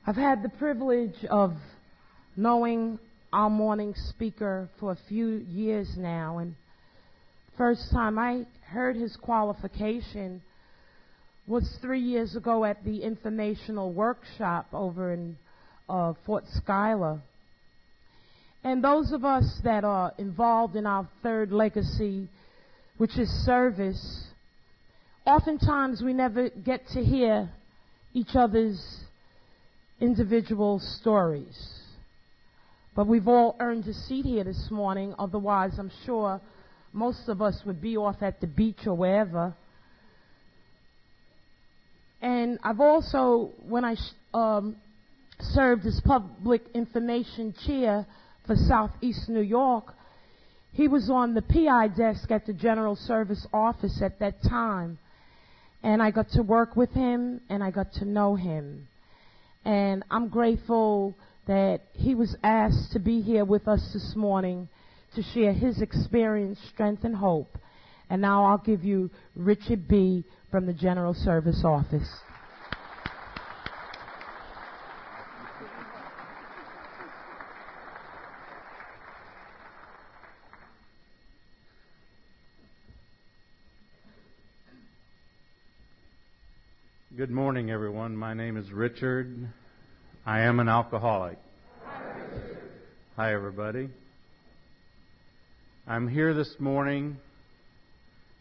I've had the privilege of knowing our morning speaker for a few years now, and first time I heard his qualification was 3 years ago at the informational workshop over in Fort Schuyler. And those of us that are involved in our third legacy, which is service, oftentimes we never get to hear each other's individual stories. But we've all earned a seat here this morning, otherwise I'm sure most of us would be off at the beach or wherever. And I've also, when I served as public information chair for Southeast New York, he was on the PI desk at the General Service Office at that time. And I got to work with him, and I got to know him. And I'm grateful that he was asked to be here with us this morning to share his experience, strength, and hope. And now I'll give you Richard B. from the General Service Office. Good morning, everyone. My name is Richard. I am an alcoholic. Hi, everybody. I'm here this morning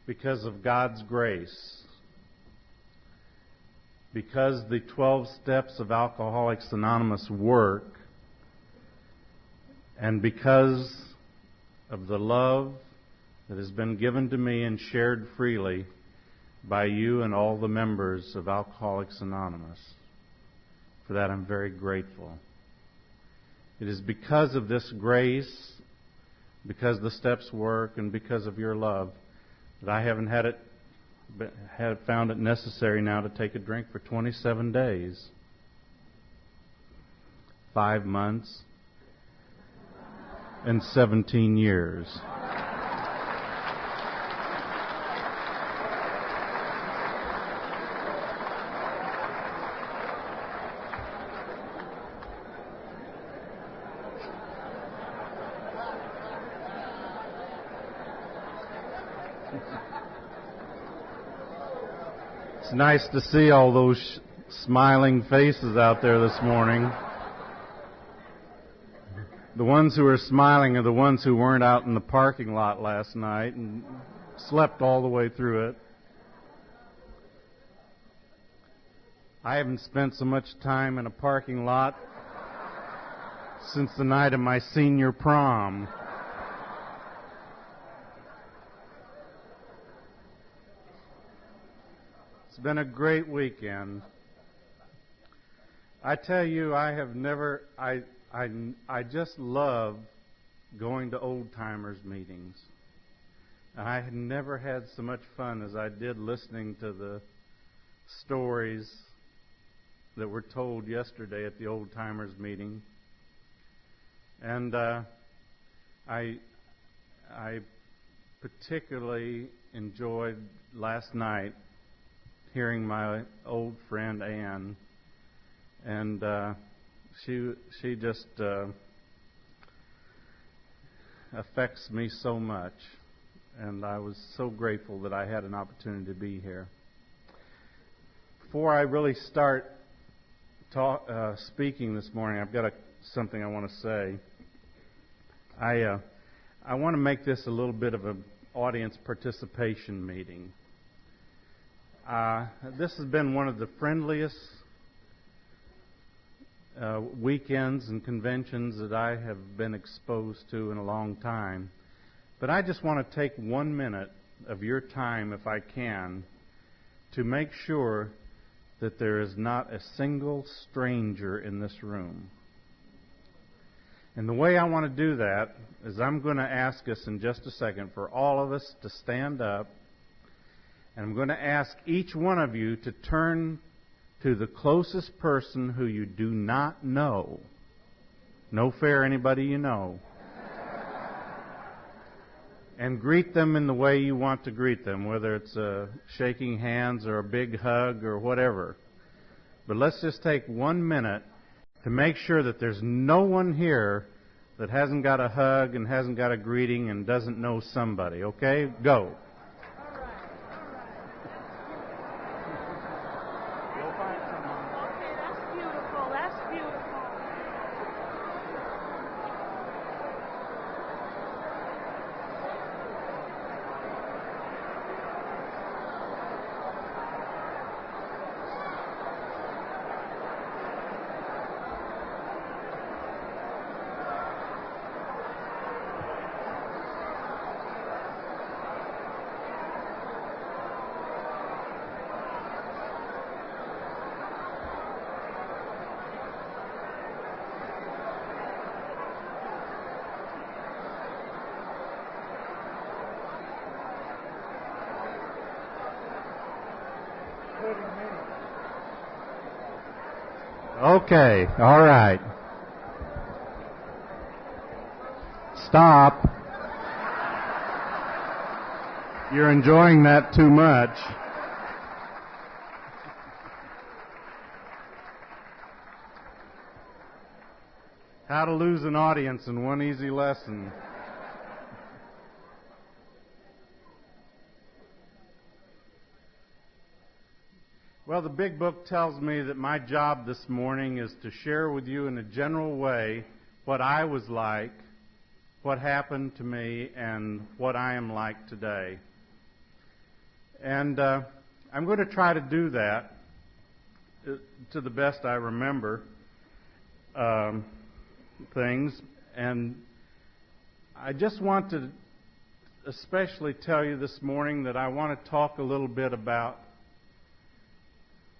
because of God's grace. Because the 12 steps of Alcoholics Anonymous work, and because of the love that has been given to me and shared freely by you and all the members of Alcoholics Anonymous. For that I'm very grateful. It is because of this grace, because the steps work, and because of your love that I haven't found it necessary now to take a drink for 27 days, 5 months, and 17 years. It's nice to see all those smiling faces out there this morning. The ones who are smiling are the ones who weren't out in the parking lot last night and slept all the way through it. I haven't spent so much time in a parking lot since the night of my senior prom. It's been a great weekend. I tell you, I just love going to old-timers meetings. And I had never had so much fun as I did listening to the stories that were told yesterday at the old-timers meeting. And I particularly enjoyed last night hearing my old friend Ann, and she just affects me so much, and I was so grateful that I had an opportunity to be here. Before I really start speaking this morning, I've got something I want to say. I want to make this a little bit of an audience participation meeting. This has been one of the friendliest weekends and conventions that I have been exposed to in a long time. But I just want to take 1 minute of your time, if I can, to make sure that there is not a single stranger in this room. And the way I want to do that is I'm going to ask us in just a second for all of us to stand up. And I'm going to ask each one of you to turn to the closest person who you do not know. No fair, anybody you know. And greet them in the way you want to greet them, whether it's shaking hands or a big hug or whatever. But let's just take 1 minute to make sure that there's no one here that hasn't got a hug and hasn't got a greeting and doesn't know somebody. Okay? Go. Okay, all right. Stop. You're enjoying that too much. How to lose an audience in one easy lesson. Well, the big book tells me that my job this morning is to share with you in a general way what I was like, what happened to me, and what I am like today. And I'm going to try to do that to the best I remember things. And I just want to especially tell you this morning that I want to talk a little bit about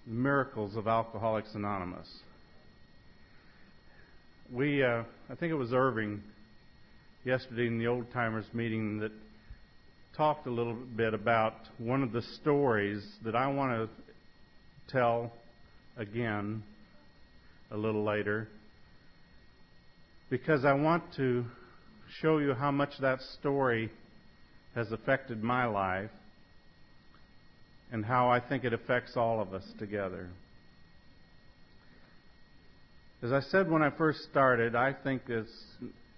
the miracles of Alcoholics Anonymous. I think it was Irving yesterday in the Old Timers meeting that talked a little bit about one of the stories that I want to tell again a little later, because I want to show you how much that story has affected my life and how I think it affects all of us together. As I said when I first started, I think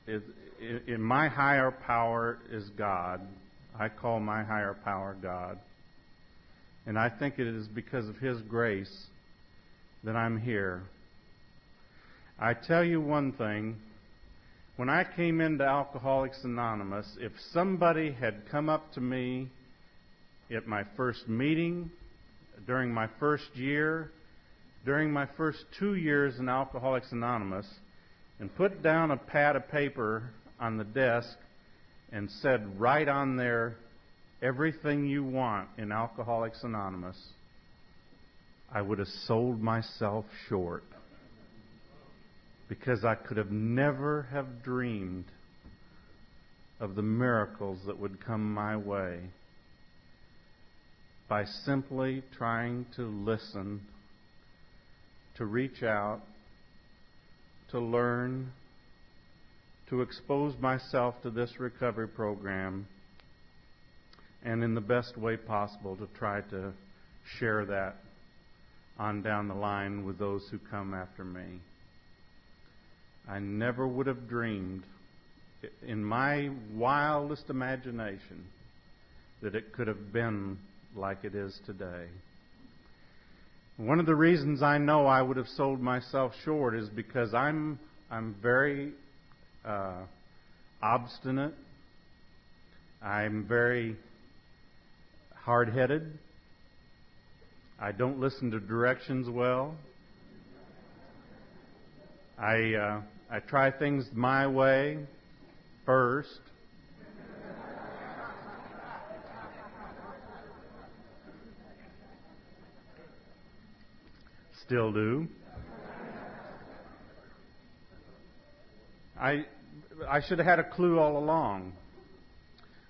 in my higher power is God. I call my higher power God. And I think it is because of His grace that I'm here. I tell you one thing. When I came into Alcoholics Anonymous, if somebody had come up to me at my first meeting, during my first year, during my first 2 years in Alcoholics Anonymous, and put down a pad of paper on the desk and said, write on there everything you want in Alcoholics Anonymous, I would have sold myself short, because I could have never have dreamed of the miracles that would come my way by simply trying to listen, to reach out, to learn, to expose myself to this recovery program, and in the best way possible to try to share that on down the line with those who come after me. I never would have dreamed in my wildest imagination that it could have been like it is today. One of the reasons I know I would have sold myself short is because I'm very obstinate. I'm very hard-headed. I don't listen to directions well. I try things my way first. Still do. I should have had a clue all along.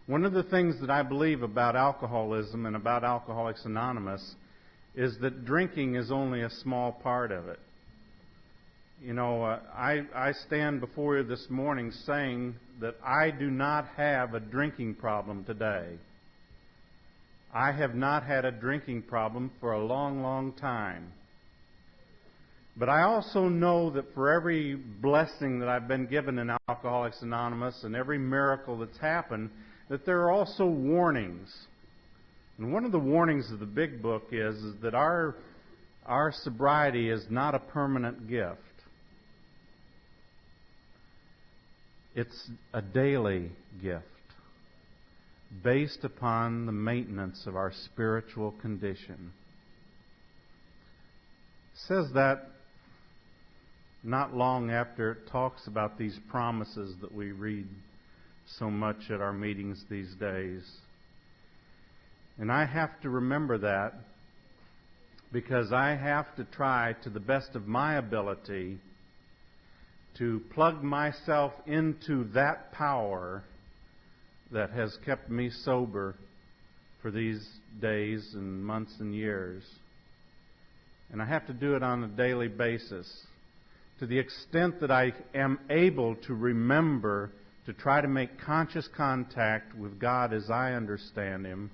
One of the things that I believe about alcoholism and about Alcoholics Anonymous is that drinking is only a small part of it. You know, I stand before you this morning saying that I do not have a drinking problem today. I have not had a drinking problem for a long, long time. But I also know that for every blessing that I've been given in Alcoholics Anonymous and every miracle that's happened, that there are also warnings. And one of the warnings of the big book is that our sobriety is not a permanent gift. It's a daily gift based upon the maintenance of our spiritual condition. It says that not long after it talks about these promises that we read so much at our meetings these days. And I have to remember that because I have to try to the best of my ability to plug myself into that power that has kept me sober for these days and months and years. And I have to do it on a daily basis. To the extent that I am able to remember to try to make conscious contact with God as I understand Him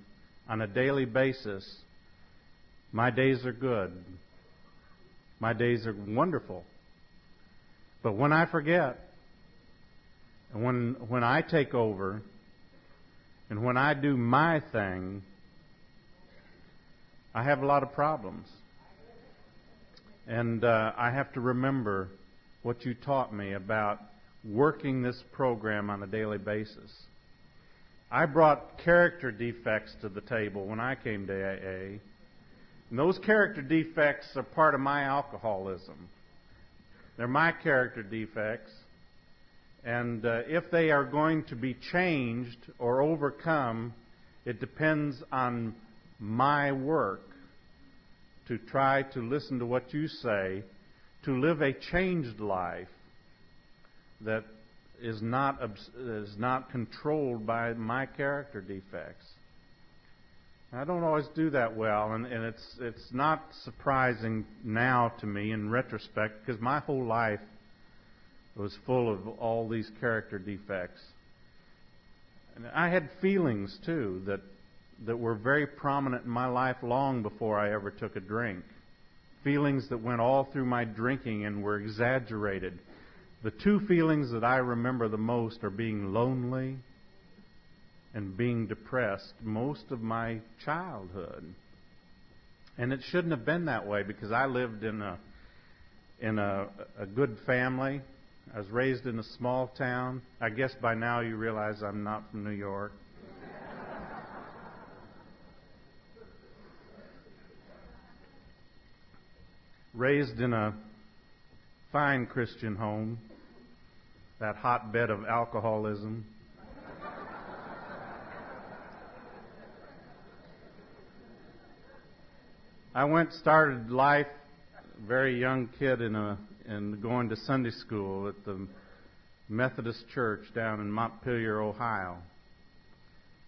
on a daily basis, my days are good. My days are wonderful. But when I forget, and when I take over, and when I do my thing, I have a lot of problems. And I have to remember what you taught me about working this program on a daily basis. I brought character defects to the table when I came to AA. And those character defects are part of my alcoholism. They're my character defects. And if they are going to be changed or overcome, it depends on my work to try to listen to what you say, to live a changed life that is not controlled by my character defects. I don't always do that well, and it's not surprising now to me in retrospect, because my whole life was full of all these character defects. And I had feelings too that were very prominent in my life long before I ever took a drink. Feelings that went all through my drinking and were exaggerated. The two feelings that I remember the most are being lonely and being depressed most of my childhood. And it shouldn't have been that way, because I lived in a good family. I was raised in a small town. I guess by now you realize I'm not from New York. Raised in a fine Christian home, that hotbed of alcoholism. I started life, a very young kid, and going to Sunday school at the Methodist Church down in Montpelier, Ohio.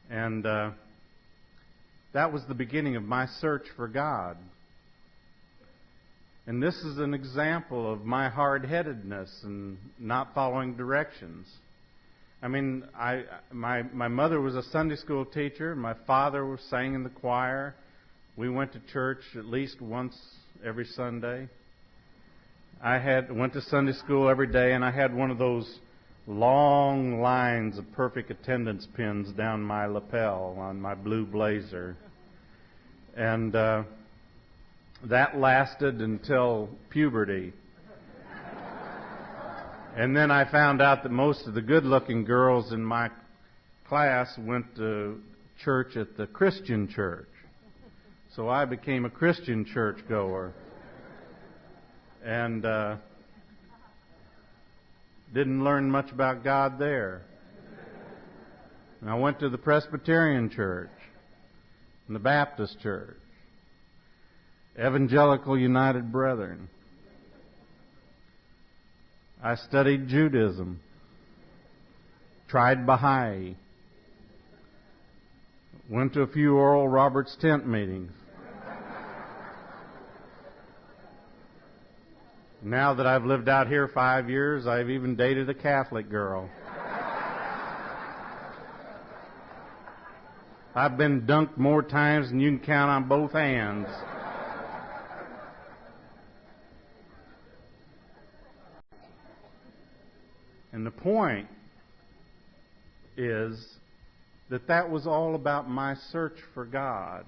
And that was the beginning of my search for God. And this is an example of my hard-headedness and not following directions. I mean, my mother was a Sunday school teacher. My father sang in the choir. We went to church at least once every Sunday. I went to Sunday school every day, and I had one of those long lines of perfect attendance pins down my lapel on my blue blazer. And that lasted until puberty. And then I found out that most of the good-looking girls in my class went to church at the Christian church. So I became a Christian churchgoer. And didn't learn much about God there. And I went to the Presbyterian church and the Baptist church, Evangelical United Brethren. I studied Judaism, tried Baha'i, went to a few Oral Roberts tent meetings. Now that I've lived out here 5 years, I've even dated a Catholic girl. I've been dunked more times than you can count on both hands. And the point is that was all about my search for God.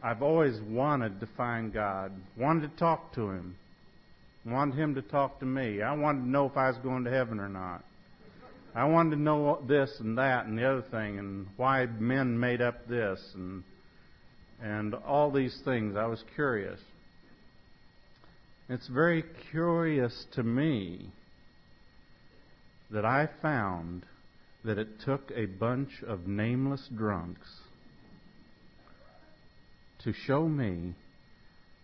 I've always wanted to find God, wanted to talk to Him, wanted Him to talk to me. I wanted to know if I was going to heaven or not. I wanted to know this and that and the other thing, and why men made up this, and all these things. I was curious. It's very curious to me that I found that it took a bunch of nameless drunks to show me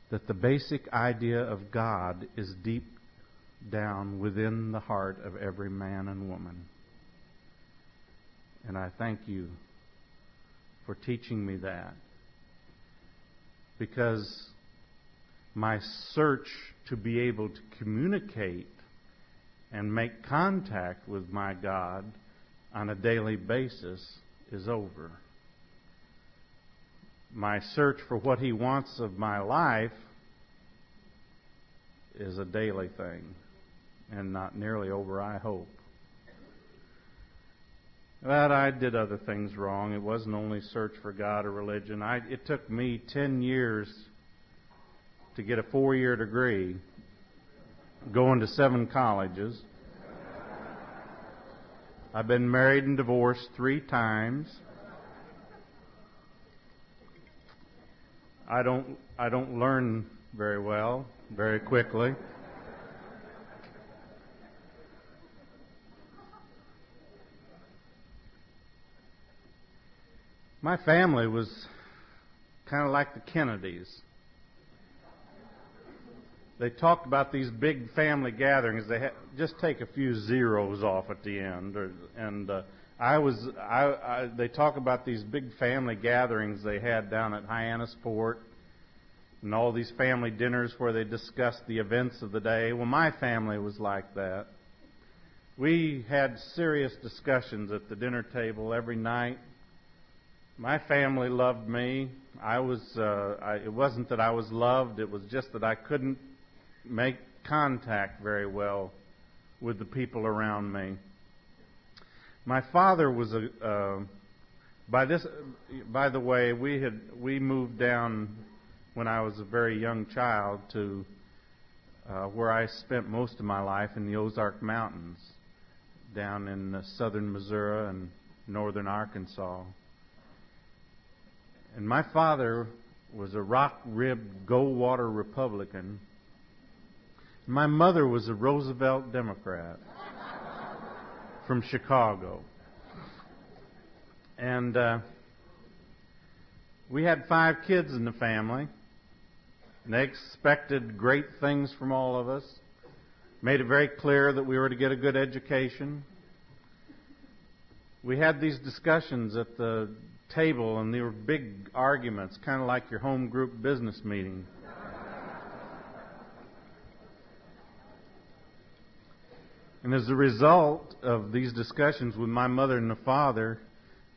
that the basic idea of God is deep down within the heart of every man and woman. And I thank you for teaching me that. Because my search to be able to communicate and make contact with my God on a daily basis is over. My search for what He wants of my life is a daily thing, and not nearly over, I hope. But I did other things wrong. It wasn't only search for God or religion. It took me 10 years to get a 4-year degree, going to 7 colleges. I've been married and divorced 3 times. I don't learn very well, very quickly. My family was kind of like the Kennedys. They talked about these big family gatherings. They just take a few zeros off at the end, they talk about these big family gatherings they had down at Hyannisport, and all these family dinners where they discussed the events of the day. Well, my family was like that. We had serious discussions at the dinner table every night. My family loved me. It wasn't that I was loved, it was just that I couldn't make contact very well with the people around me. My father was by the way, we moved down when I was a very young child to where I spent most of my life in the Ozark Mountains, down in southern Missouri and northern Arkansas. And my father was a rock-ribbed, go-water Republican. My mother was a Roosevelt Democrat from Chicago. And we had 5 kids in the family. And they expected great things from all of us. Made it very clear that we were to get a good education. We had these discussions at the table, and they were big arguments, kind of like your home group business meeting. And as a result of these discussions with my mother and the father,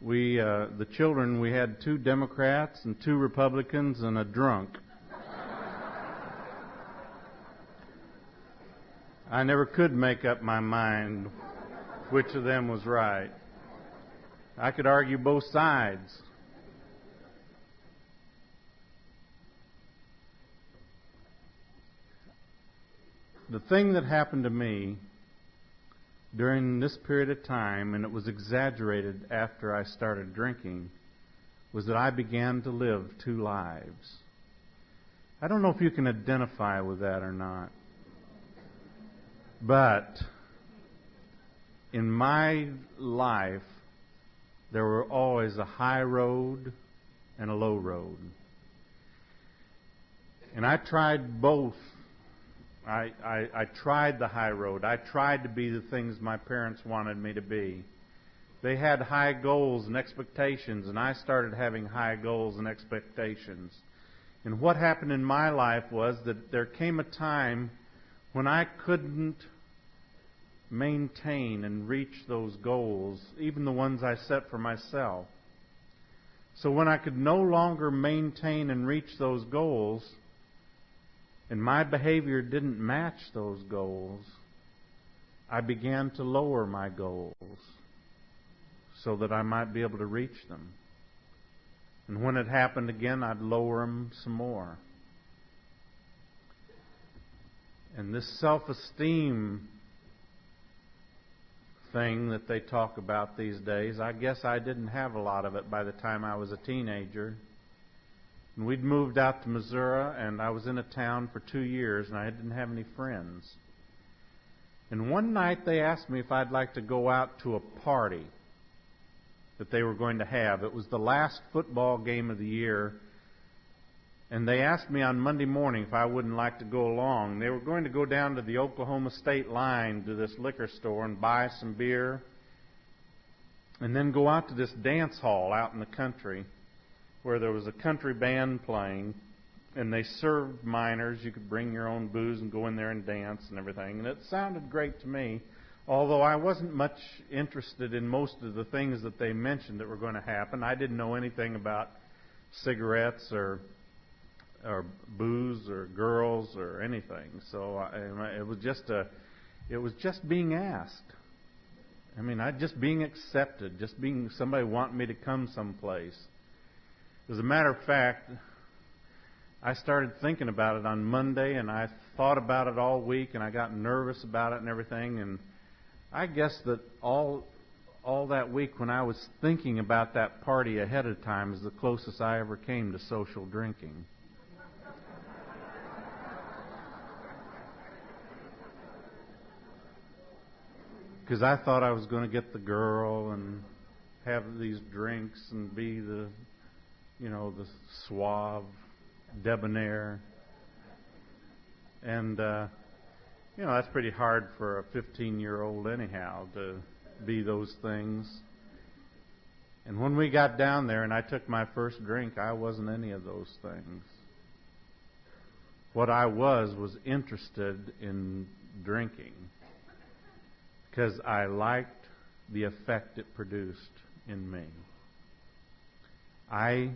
the children, we had 2 Democrats and 2 Republicans and a drunk. I never could make up my mind which of them was right. I could argue both sides. The thing that happened to me during this period of time, and it was exaggerated after I started drinking, was that I began to live 2 lives. I don't know if you can identify with that or not. But in my life, there were always a high road and a low road. And I tried both. I tried the high road. I tried to be the things my parents wanted me to be. They had high goals and expectations, and I started having high goals and expectations. And what happened in my life was that there came a time when I couldn't maintain and reach those goals, even the ones I set for myself. So when I could no longer maintain and reach those goals, and my behavior didn't match those goals, I began to lower my goals so that I might be able to reach them. And when it happened again, I'd lower them some more. And this self-esteem thing that they talk about these days, I guess I didn't have a lot of it by the time I was a teenager. And we'd moved out to Missouri, and I was in a town for 2 years, and I didn't have any friends. And one night they asked me if I'd like to go out to a party that they were going to have. It was the last football game of the year, and they asked me on Monday morning if I wouldn't like to go along. They were going to go down to the Oklahoma State line to this liquor store and buy some beer, and then go out to this dance hall out in the country where there was a country band playing, and they served minors. You could bring your own booze and go in there and dance and everything. And it sounded great to me, although I wasn't much interested in most of the things that they mentioned that were going to happen. I didn't know anything about cigarettes or booze or girls or anything. So it was just being asked. I mean, just being accepted, just being somebody wanting me to come someplace. As a matter of fact, I started thinking about it on Monday, and I thought about it all week, and I got nervous about it and everything. And I guess that all that week when I was thinking about that party ahead of time is the closest I ever came to social drinking. Because I thought I was going to get the girl and have these drinks and be the suave, debonair. And, that's pretty hard for a 15-year-old anyhow to be those things. And when we got down there and I took my first drink, I wasn't any of those things. What I was interested in drinking, because I liked the effect it produced in me. I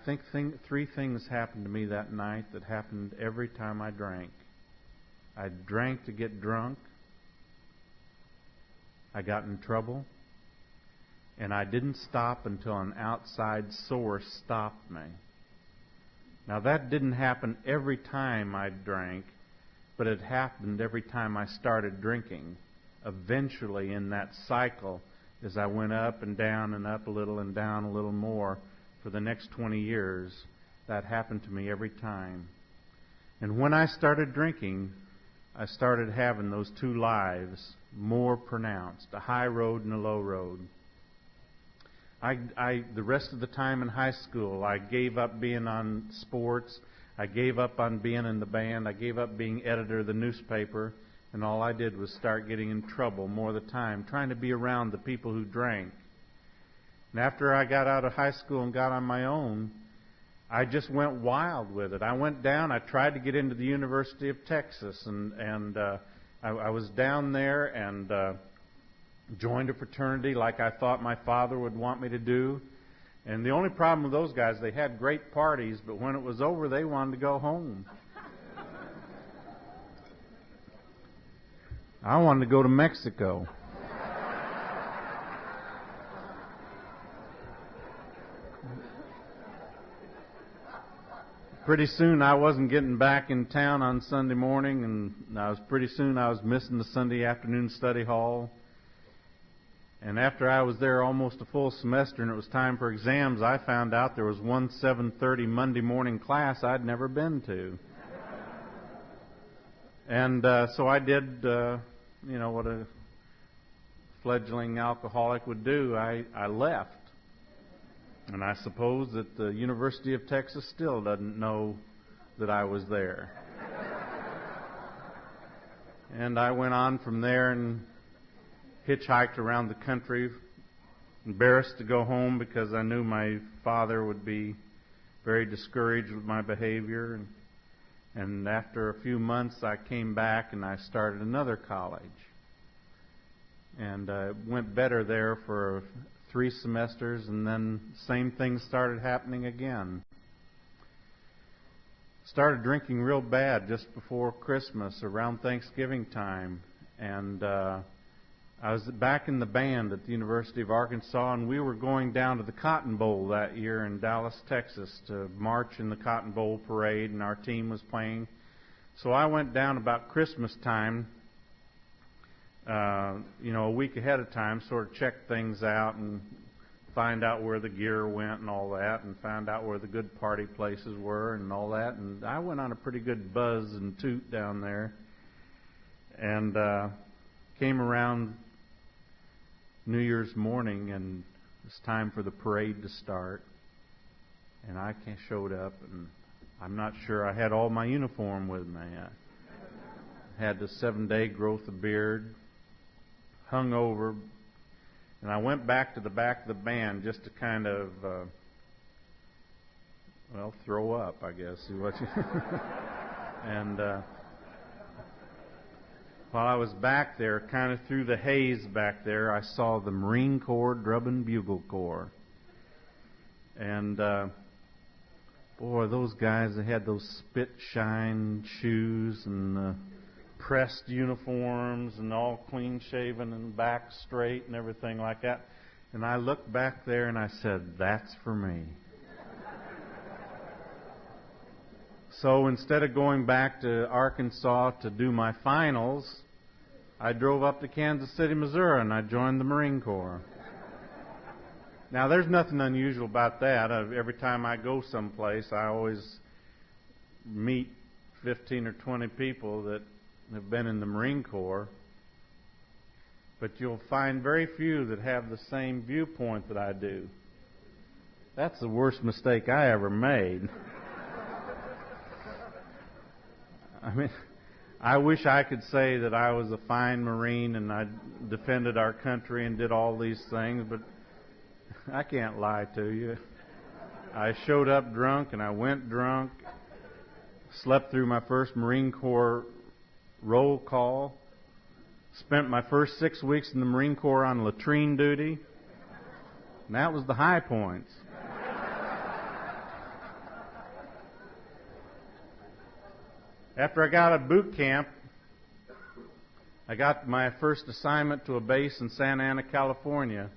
think three things happened to me that night that happened every time I drank. I drank to get drunk, I got in trouble, and I didn't stop until an outside source stopped me. Now that didn't happen every time I drank, but it happened every time I started drinking. Eventually, in that cycle, as I went up and down and up a little and down a little more for the next 20 years, that happened to me every time. And when I started drinking, I started having those two lives more pronounced, a high road and a low road. The rest of the time in high school, I gave up being on sports. I gave up on being in the band. I gave up being editor of the newspaper. And all I did was start getting in trouble more of the time, trying to be around the people who drank. And after I got out of high school and got on my own, I just went wild with it. I went down. I tried to get into the University of Texas. And I was down there and joined a fraternity like I thought my father would want me to do. And the only problem with those guys, they had great parties, but when it was over, they wanted to go home. I wanted to go to Mexico. Pretty soon I wasn't getting back in town on Sunday morning, and pretty soon I was missing the Sunday afternoon study hall. And after I was there almost a full semester and it was time for exams, I found out there was one 7:30 Monday morning class I'd never been to. And so I did, what a fledgling alcoholic would do. I left. And I suppose that the University of Texas still doesn't know that I was there. And I went on from there and hitchhiked around the country, embarrassed to go home because I knew my father would be very discouraged with my behavior. And after a few months, I came back and I started another college. And it went better there for 3 semesters, and then same thing started happening again. started drinking real bad just before Christmas, around Thanksgiving time. And I was back in the band at the University of Arkansas, and we were going down to the Cotton Bowl that year in Dallas, Texas, to march in the Cotton Bowl parade, and our team was playing. So I went down about Christmas time, a week ahead of time, sort of check things out and find out where the gear went and all that, and found out where the good party places were and all that. And I went on a pretty good buzz and toot down there, and came around New Year's morning, and it's time for the parade to start. And I showed up, and I'm not sure I had all my uniform with me. I had the 7-day growth of beard, hung over, and I went back to the back of the band just to kind of, throw up, I guess. And while I was back there, kind of through the haze back there, I saw the Marine Corps Drum and Bugle Corps. And boy, those guys, they had those spit shine shoes and pressed uniforms and all clean shaven and back straight and everything like that. And I looked back there and I said, that's for me. So instead of going back to Arkansas to do my finals, I drove up to Kansas City, Missouri, and I joined the Marine Corps. Now, there's nothing unusual about that. Every time I go someplace, I always meet 15 or 20 people that have been in the Marine Corps. But you'll find very few that have the same viewpoint that I do. That's the worst mistake I ever made. I mean, I wish I could say that I was a fine Marine and I defended our country and did all these things, but I can't lie to you. I showed up drunk and I went drunk, slept through my first Marine Corps roll call, spent my first 6 weeks in the Marine Corps on latrine duty, and that was the high points. After I got out of boot camp, I got my first assignment to a base in Santa Ana, California.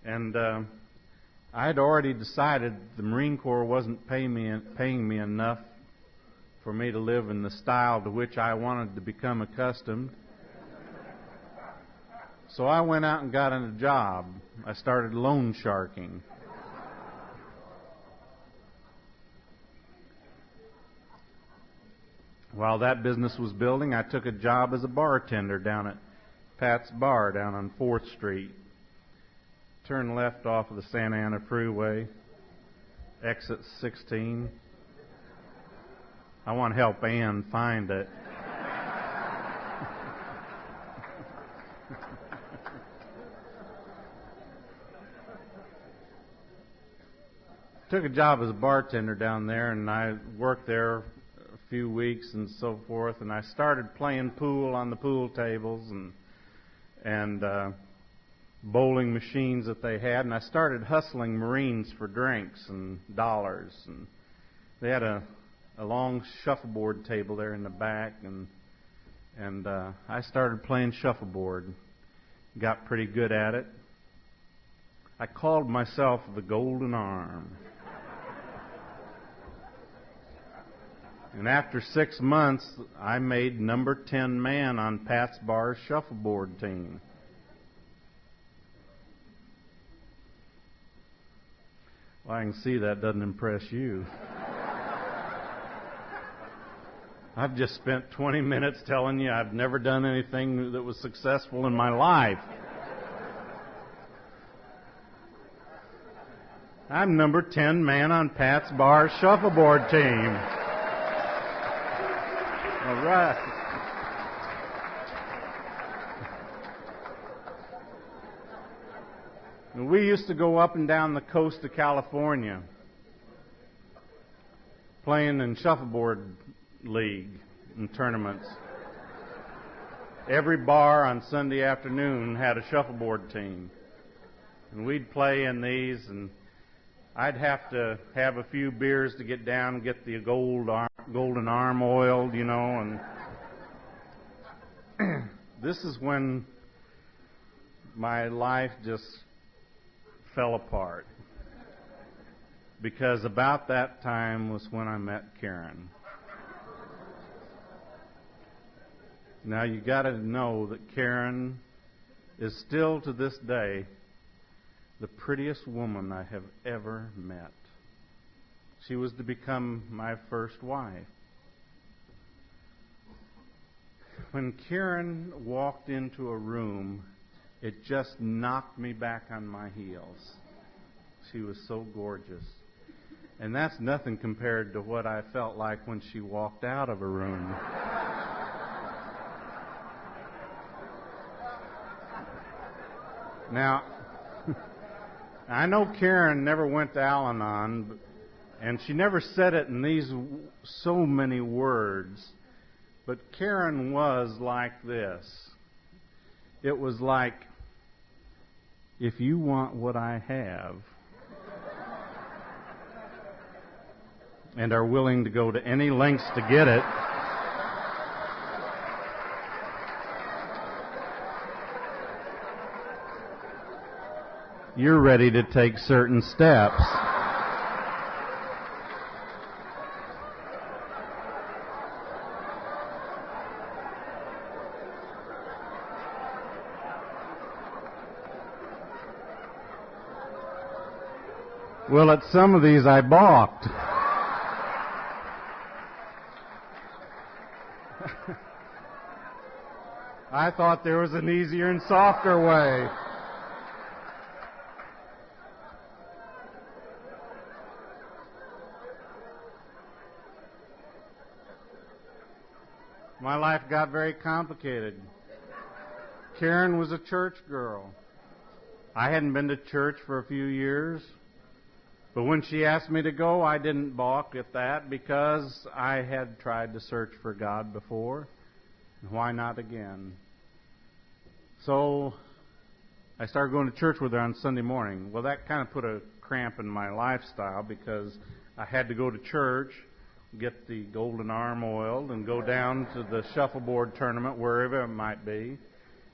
And I had already decided the Marine Corps wasn't paying me enough for me to live in the style to which I wanted to become accustomed. So I went out and got a job. I started loan sharking. While that business was building, I took a job as a bartender down at Pat's Bar down on 4th Street. Turn left off of the Santa Ana Freeway, exit 16. I want to help Ann find it. Took a job as a bartender down there, and I worked there a few weeks and so forth, and I started playing pool on the pool tables and bowling machines that they had, and I started hustling Marines for drinks and dollars. And they had a long shuffleboard table there in the back, and I started playing shuffleboard. Got pretty good at it. I called myself the Golden Arm. And after 6 months, I made number 10 man on Pat's Bar's shuffleboard team. Well, I can see that doesn't impress you. I've just spent 20 minutes telling you I've never done anything that was successful in my life. I'm number 10 man on Pat's Bar's shuffleboard team. All right. We used to go up and down the coast of California playing in shuffleboard league and tournaments. Every bar on Sunday afternoon had a shuffleboard team. And we'd play in these, and I'd have to have a few beers to get down and get the golden arm oiled, and this is when my life just fell apart. Because about that time was when I met Karen. Now you got to know that Karen is still to this day the prettiest woman I have ever met. She was to become my first wife. When Karen walked into a room, it just knocked me back on my heels. She was so gorgeous. And that's nothing compared to what I felt like when she walked out of a room. Now, I know Karen never went to Al-Anon, and she never said it in these so many words, but Karen was like this. It was like, if you want what I have and are willing to go to any lengths to get it, you're ready to take certain steps. Well, at some of these I balked. I thought there was an easier and softer way. My life got very complicated. Karen was a church girl. I hadn't been to church for a few years, but when she asked me to go, I didn't balk at that because I had tried to search for God before. Why not again? So I started going to church with her on Sunday morning. Well, that kind of put a cramp in my lifestyle because I had to go to church, get the golden arm oiled, and go down to the shuffleboard tournament, wherever it might be.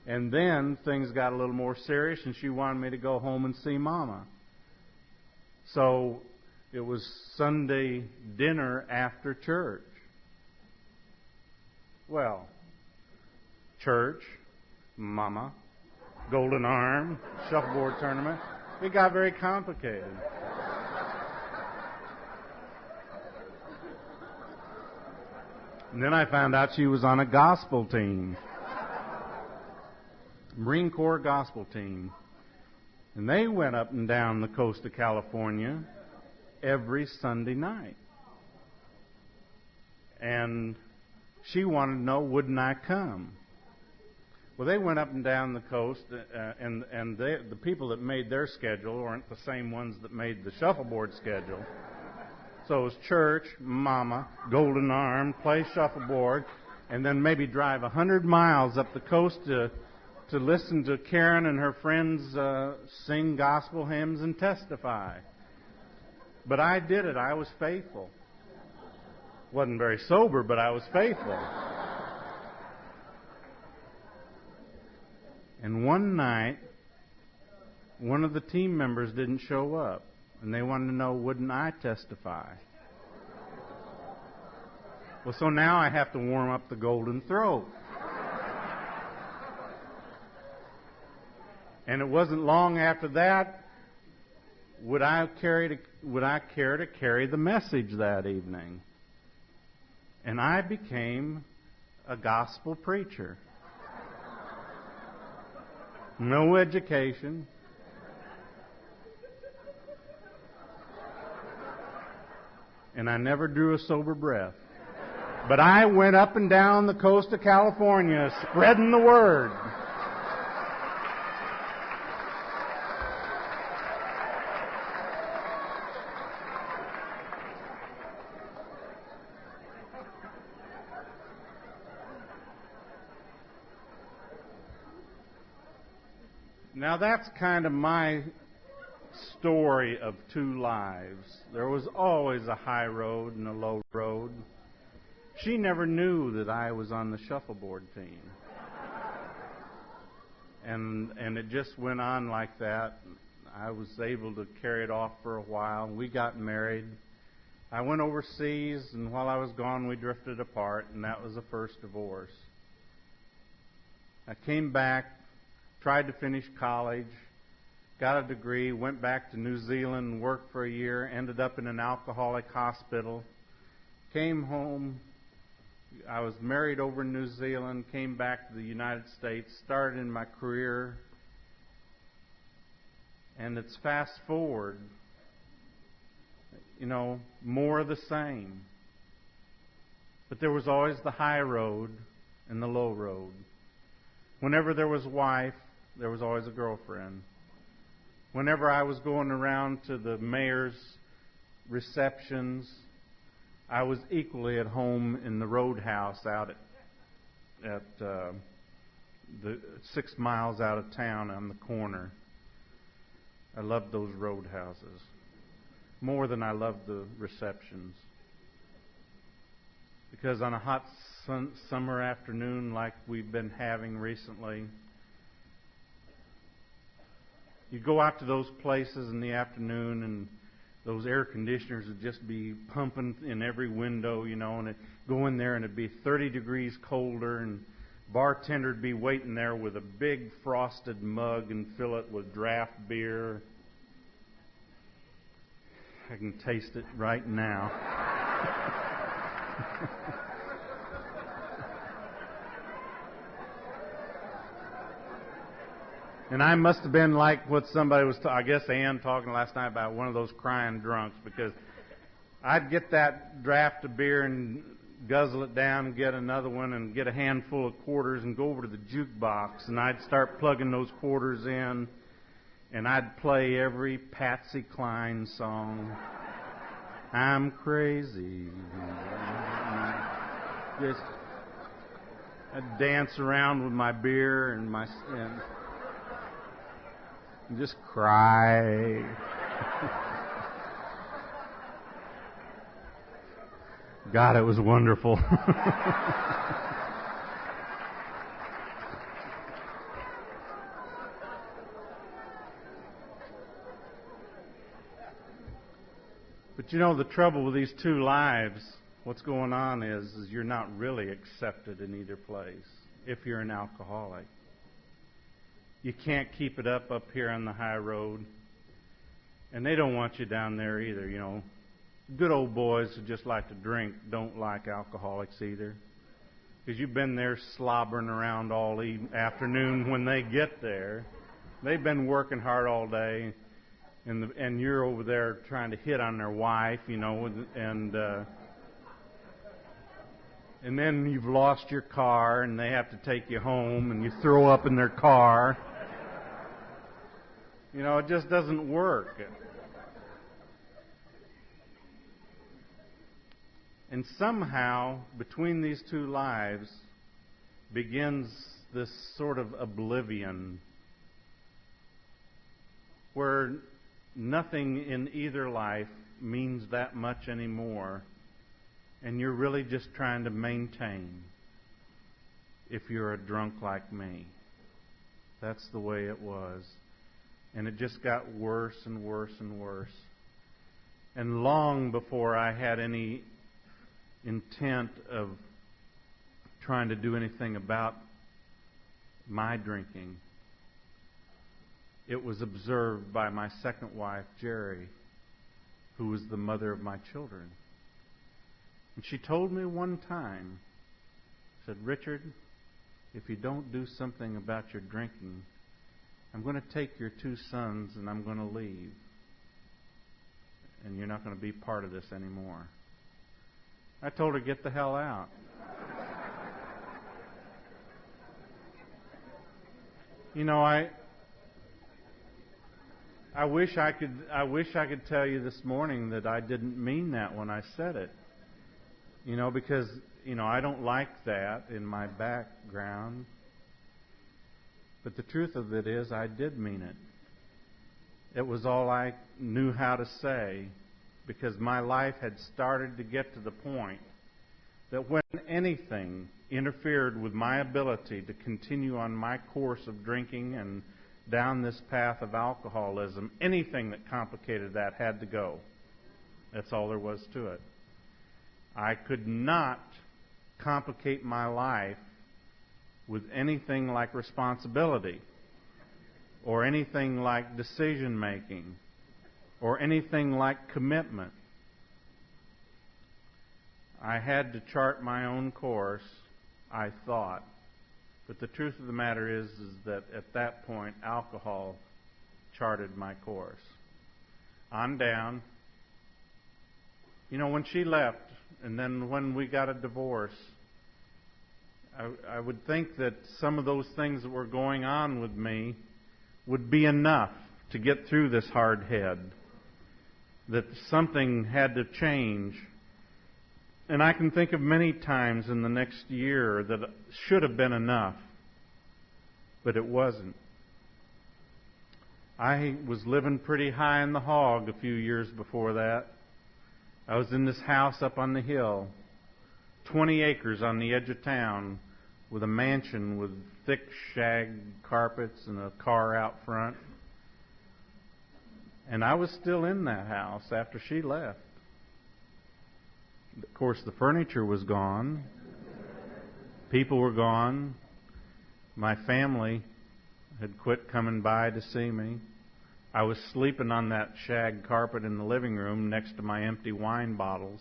And then things got a little more serious, and she wanted me to go home and see Mama. So it was Sunday dinner after church. Well, church, Mama, golden arm, shuffleboard tournament. It got very complicated. And then I found out she was on a gospel team, Marine Corps gospel team. And they went up and down the coast of California every Sunday night. And she wanted to know, wouldn't I come? Well, they went up and down the coast, and the people that made their schedule weren't the same ones that made the shuffleboard schedule. So it was church, Mama, golden arm, play shuffleboard, and then maybe drive 100 miles up the coast to listen to Karen and her friends sing gospel hymns and testify. But I did it. I was faithful. Wasn't very sober, but I was faithful. And one night, one of the team members didn't show up, and they wanted to know, wouldn't I testify? Well, so now I have to warm up the golden throat. And it wasn't long after that would I care to carry the message that evening. And I became a gospel preacher. No education. And I never drew a sober breath. But I went up and down the coast of California spreading the word. Now that's kind of my story of two lives. There was always a high road and a low road. She never knew that I was on the shuffleboard team. And it just went on like that. I was able to carry it off for a while. We got married. I went overseas, and while I was gone, we drifted apart, and that was the first divorce. I came back, tried to finish college, got a degree, went back to New Zealand, worked for a year, ended up in an alcoholic hospital, came home. I was married over in New Zealand, came back to the United States, started in my career, and it's fast forward, more of the same. But there was always the high road and the low road. Whenever there was a wife, there was always a girlfriend. Whenever I was going around to the mayor's receptions, I was equally at home in the roadhouse out at the 6 miles out of town on the corner. I loved those roadhouses more than I loved the receptions. Because on a hot summer afternoon like we've been having recently, you go out to those places in the afternoon and those air conditioners would just be pumping in every window, and it'd go in there and it'd be 30 degrees colder, and bartender would be waiting there with a big frosted mug and fill it with draft beer. I can taste it right now. And I must have been like what somebody was, I guess Ann talking last night about, one of those crying drunks, because I'd get that draft of beer and guzzle it down and get another one and get a handful of quarters and go over to the jukebox, and I'd start plugging those quarters in, and I'd play every Patsy Cline song. I'm crazy. Just I'd dance around with my beer and just cry. God, it was wonderful. But the trouble with these two lives, what's going on is you're not really accepted in either place if you're an alcoholic. You can't keep it up here on the high road. And they don't want you down there either, Good old boys who just like to drink don't like alcoholics either. Because you've been there slobbering around all afternoon when they get there. They've been working hard all day, and you're over there trying to hit on their wife, and then you've lost your car, and they have to take you home, and you throw up in their car. It just doesn't work. And somehow, between these two lives, begins this sort of oblivion where nothing in either life means that much anymore, and you're really just trying to maintain if you're a drunk like me. That's the way it was. And it just got worse and worse and worse. And long before I had any intent of trying to do anything about my drinking, it was observed by my second wife, Jerry, who was the mother of my children. And she told me one time, said, "Richard, if you don't do something about your drinking, I'm going to take your two sons and I'm going to leave. And you're not going to be part of this anymore." I told her, "Get the hell out." I wish I could tell you this morning that I didn't mean that when I said it. Because I don't like that in my background. But the truth of it is, I did mean it. It was all I knew how to say, because my life had started to get to the point that when anything interfered with my ability to continue on my course of drinking and down this path of alcoholism, anything that complicated that had to go. That's all there was to it. I could not complicate my life with anything like responsibility or anything like decision making or anything like commitment. I had to chart my own course, I thought. But the truth of the matter is that at that point, alcohol charted my course. On down. You know, when she left, and then when we got a divorce, I would think that some of those things that were going on with me would be enough to get through this hard head, that something had to change. And I can think of many times in the next year that it should have been enough, but it wasn't. I was living pretty high in the hog a few years before that. I was in this house up on the hill, 20 acres on the edge of town, with a mansion with thick shag carpets and a car out front. And I was still in that house after she left. Of course, the furniture was gone. People were gone. My family had quit coming by to see me. I was sleeping on that shag carpet in the living room next to my empty wine bottles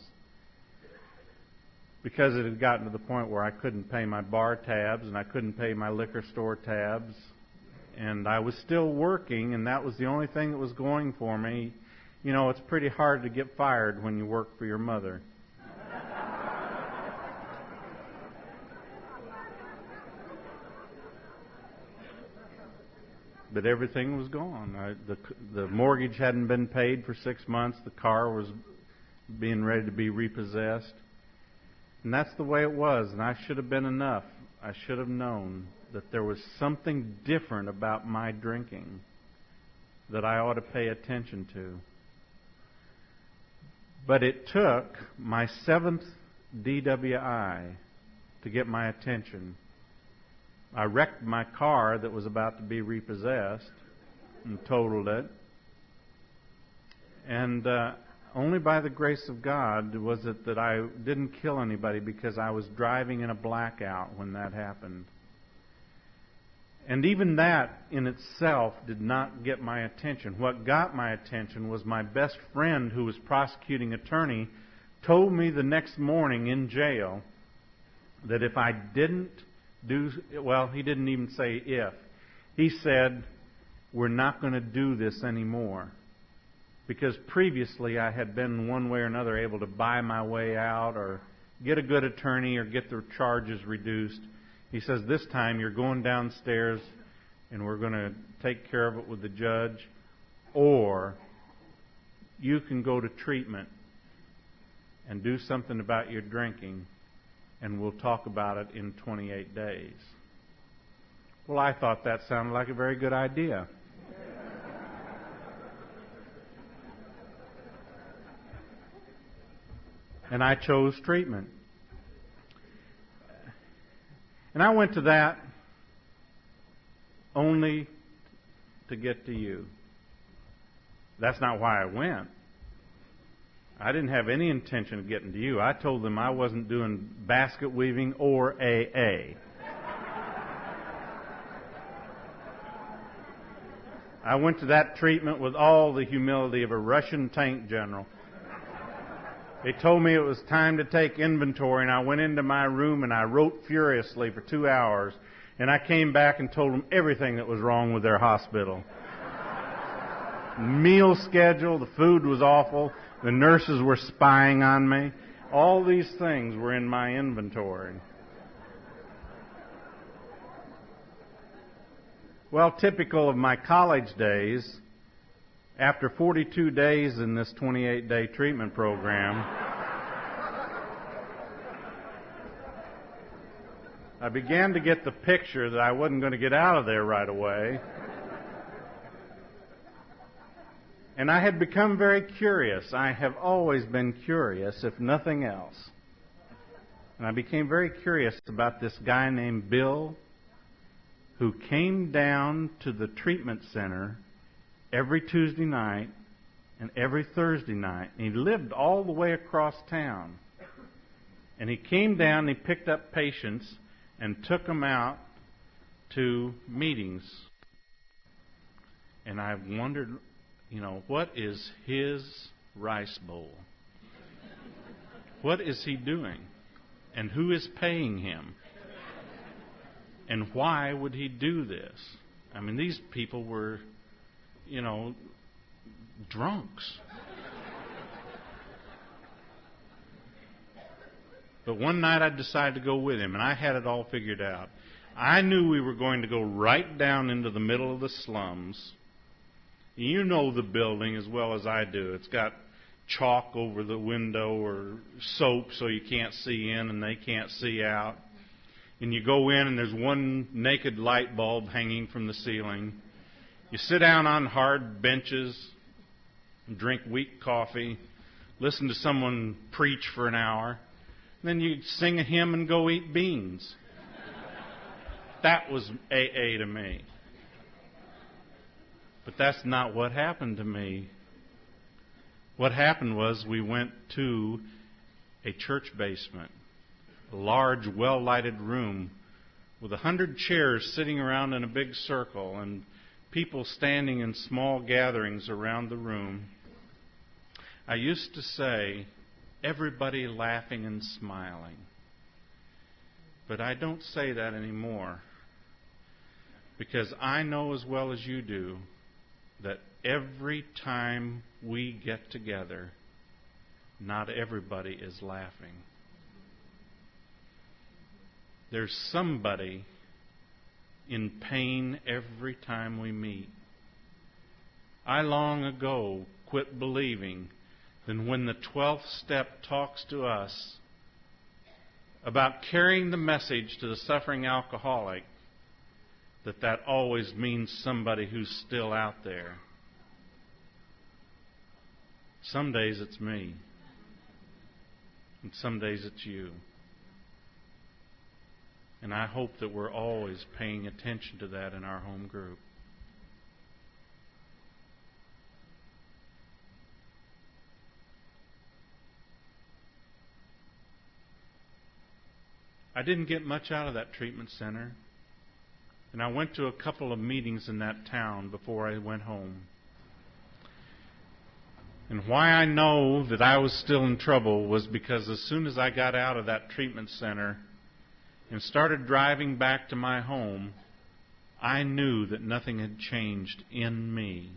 because it had gotten to the point where I couldn't pay my bar tabs and I couldn't pay my liquor store tabs. And I was still working, and that was the only thing that was going for me. You know, it's pretty hard to get fired when you work for your mother. But everything was gone. The mortgage hadn't been paid for 6 months. The car was being ready to be repossessed. And that's the way it was. And I should have been enough. I should have known that there was something different about my drinking that I ought to pay attention to. But it took my 7th DWI to get my attention. I wrecked my car that was about to be repossessed and totaled it. And only by the grace of God was it that I didn't kill anybody, because I was driving in a blackout when that happened. And even that in itself did not get my attention. What got my attention was my best friend, who was prosecuting attorney, told me the next morning in jail that if I didn't he didn't even say if. He said, we're not going to do this anymore. Because previously I had been one way or another able to buy my way out or get a good attorney or get the charges reduced. He says, this time you're going downstairs and we're going to take care of it with the judge, or you can go to treatment and do something about your drinking, and we'll talk about it in 28 days. Well, I thought that sounded like a very good idea. And I chose treatment. And I went to that only to get to you. That's not why I went. I didn't have any intention of getting to you. I told them I wasn't doing basket weaving or AA. I went to that treatment with all the humility of a Russian tank general. They told me it was time to take inventory, and I went into my room and I wrote furiously for 2 hours, and I came back and told them everything that was wrong with their hospital. Meal schedule, the food was awful, the nurses were spying on me. All these things were in my inventory. Well, typical of my college days, after 42 days in this 28-day treatment program, I began to get the picture that I wasn't going to get out of there right away. And I had become very curious. I have always been curious, if nothing else. And I became very curious about this guy named Bill, who came down to the treatment center every Tuesday night and every Thursday night. And he lived all the way across town. And he came down and he picked up patients and took them out to meetings. And I wondered, what is his rice bowl? What is he doing? And who is paying him? And why would he do this? I mean, these people were, drunks. But one night I decided to go with him, and I had it all figured out. I knew we were going to go right down into the middle of the slums. You know the building as well as I do. It's got chalk over the window or soap so you can't see in and they can't see out. And you go in and there's one naked light bulb hanging from the ceiling. You sit down on hard benches, drink weak coffee, listen to someone preach for an hour. Then you sing a hymn and go eat beans. That was AA to me. But that's not what happened to me. What happened was we went to a church basement, a large, well-lighted room with 100 chairs sitting around in a big circle and people standing in small gatherings around the room. I used to say, everybody laughing and smiling. But I don't say that anymore because I know as well as you do that every time we get together, not everybody is laughing. There's somebody in pain every time we meet. I long ago quit believing that when the 12th step talks to us about carrying the message to the suffering alcoholic, that always means somebody who's still out there. Some days it's me, and some days it's you. And I hope that we're always paying attention to that in our home group. I didn't get much out of that treatment center. And I went to a couple of meetings in that town before I went home. And why I know that I was still in trouble was because as soon as I got out of that treatment center and started driving back to my home, I knew that nothing had changed in me.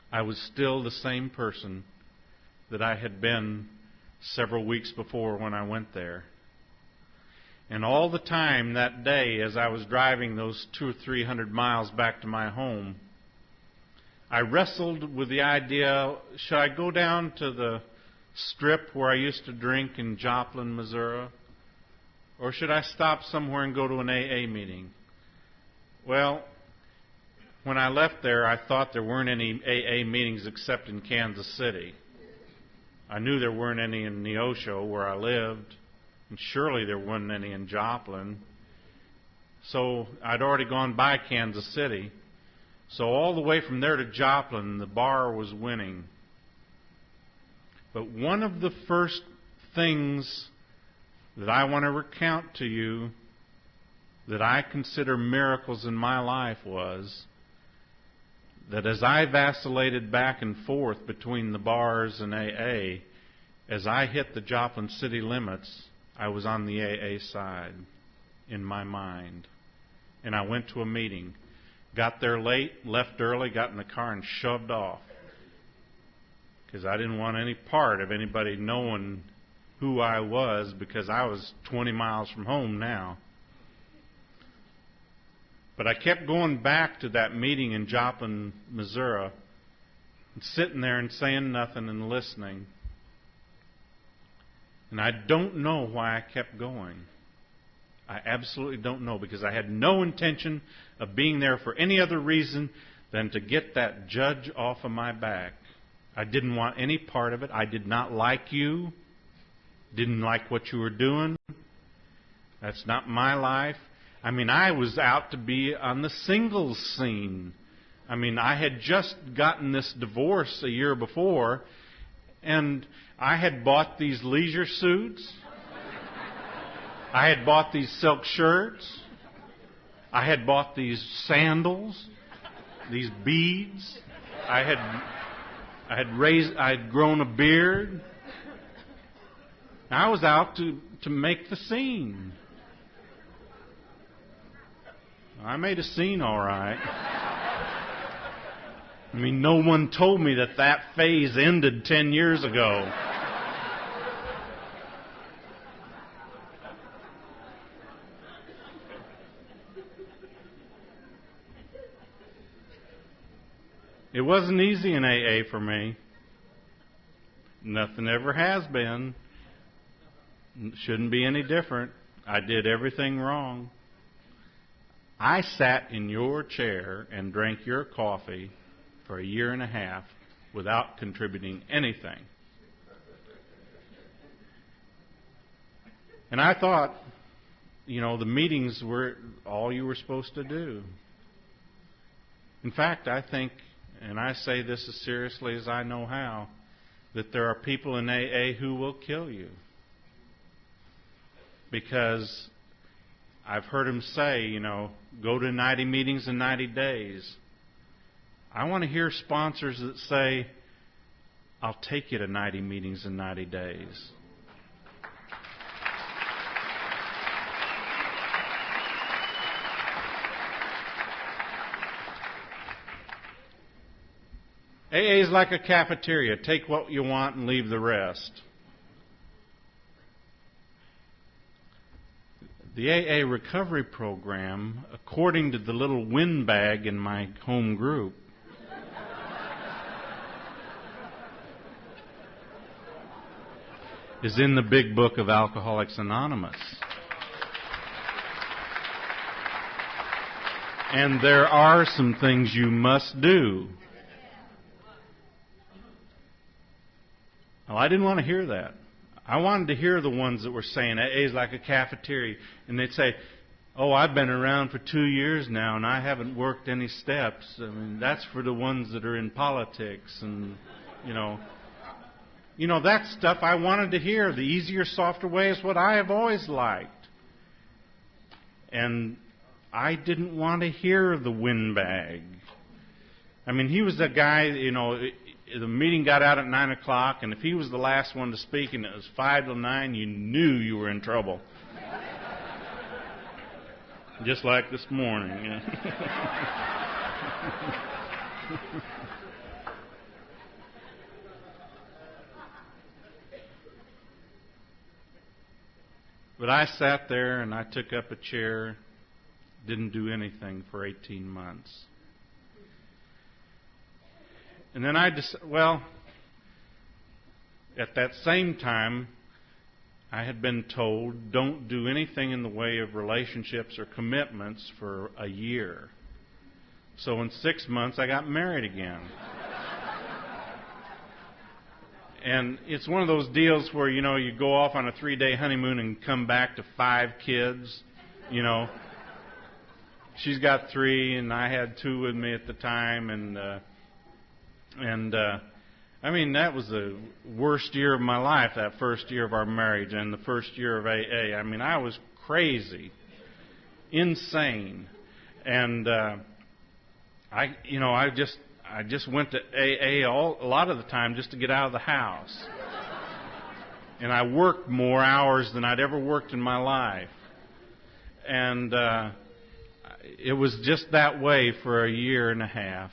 I was still the same person that I had been several weeks before when I went there. And all the time that day, as I was driving those 200 or 300 miles back to my home, I wrestled with the idea, should I go down to the strip where I used to drink in Joplin, Missouri? Or should I stop somewhere and go to an AA meeting? Well, when I left there, I thought there weren't any AA meetings except in Kansas City. I knew there weren't any in Neosho, where I lived. And surely there wasn't any in Joplin. So I'd already gone by Kansas City. So all the way from there to Joplin, the bar was winning. But one of the first things that I want to recount to you that I consider miracles in my life was that as I vacillated back and forth between the bars and AA, as I hit the Joplin city limits, I was on the AA side in my mind. And I went to a meeting. Got there late, left early, got in the car and shoved off. Because I didn't want any part of anybody knowing who I was, because I was 20 miles from home now. But I kept going back to that meeting in Joplin, Missouri, and sitting there and saying nothing and listening. And I don't know why I kept going. I absolutely don't know, because I had no intention of being there for any other reason than to get that judge off of my back. I didn't want any part of it. I did not like you. Didn't like what you were doing. That's not my life. I mean, I was out to be on the singles scene. I mean, I had just gotten this divorce a year before, and I had bought these leisure suits. I had bought these silk shirts. I had bought these sandals, these beads. I had grown a beard. I was out to make the scene. I made a scene all right. I mean, no one told me that phase ended 10 years ago. It wasn't easy in AA for me. Nothing ever has been. Shouldn't be any different. I did everything wrong. I sat in your chair and drank your coffee for a year and a half without contributing anything. And I thought, the meetings were all you were supposed to do. In fact, I think, and I say this as seriously as I know how, that there are people in AA who will kill you. Because I've heard him say, go to 90 meetings in 90 days. I want to hear sponsors that say, I'll take you to 90 meetings in 90 days. AA is like a cafeteria. Take what you want and leave the rest. The AA recovery program, according to the little windbag in my home group, is in the big book of Alcoholics Anonymous. And there are some things you must do. Well, I didn't want to hear that. I wanted to hear the ones that were saying AA is like a cafeteria. And they'd say, oh, I've been around for 2 years now and I haven't worked any steps. I mean, that's for the ones that are in politics. And, that stuff I wanted to hear. The easier, softer way is what I have always liked. And I didn't want to hear the windbag. I mean, he was a guy, the meeting got out at 9 o'clock, and if he was the last one to speak and it was 5 to 9, you knew you were in trouble. Just like this morning. But I sat there and I took up a chair, didn't do anything for 18 months. And then at that same time, I had been told, don't do anything in the way of relationships or commitments for a year. So in 6 months, I got married again. And it's one of those deals where, you go off on a 3-day honeymoon and come back to 5 kids, She's got 3, and I had 2 with me at the time, and I mean, that was the worst year of my life, that first year of our marriage and the first year of AA. I mean, I was crazy, insane. And I just went to AA a lot of the time just to get out of the house. And I worked more hours than I'd ever worked in my life. And it was just that way for a year and a half.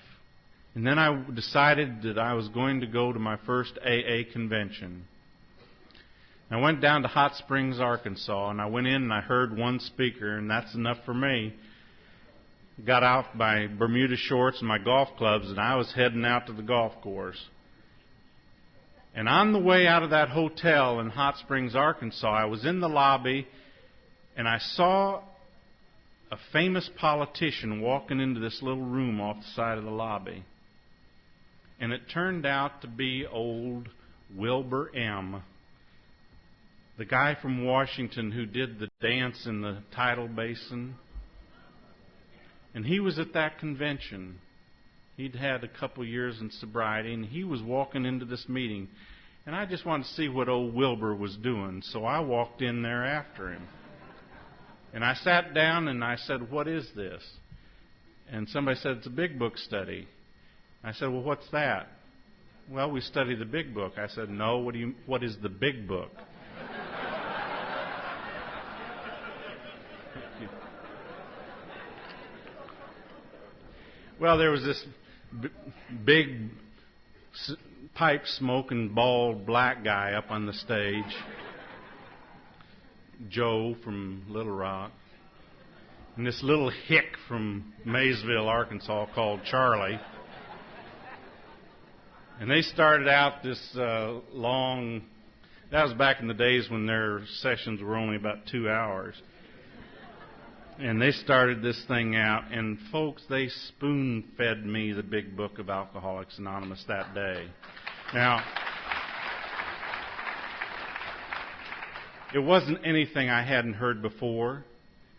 And then I decided that I was going to go to my first AA convention. I went down to Hot Springs, Arkansas, and I went in and I heard one speaker, and that's enough for me. Got out my Bermuda shorts and my golf clubs, and I was heading out to the golf course. And on the way out of that hotel in Hot Springs, Arkansas, I was in the lobby, and I saw a famous politician walking into this little room off the side of the lobby. And it turned out to be old Wilbur M., the guy from Washington who did the dance in the tidal basin. And he was at that convention. He'd had a couple years in sobriety, and he was walking into this meeting. And I just wanted to see what old Wilbur was doing, so I walked in there after him. And I sat down and I said, "What is this?" And somebody said, "It's a big book study." I said, "Well, what's that?" "Well, we study the big book." I said, "No, what is the big book?" Well, there was this big pipe-smoking, bald black guy up on the stage, Joe from Little Rock, and this little hick from Maysville, Arkansas, called Charlie. And they started out this long, that was back in the days when their sessions were only about 2 hours. And they started this thing out, and folks, they spoon-fed me the big book of Alcoholics Anonymous that day. Now, it wasn't anything I hadn't heard before.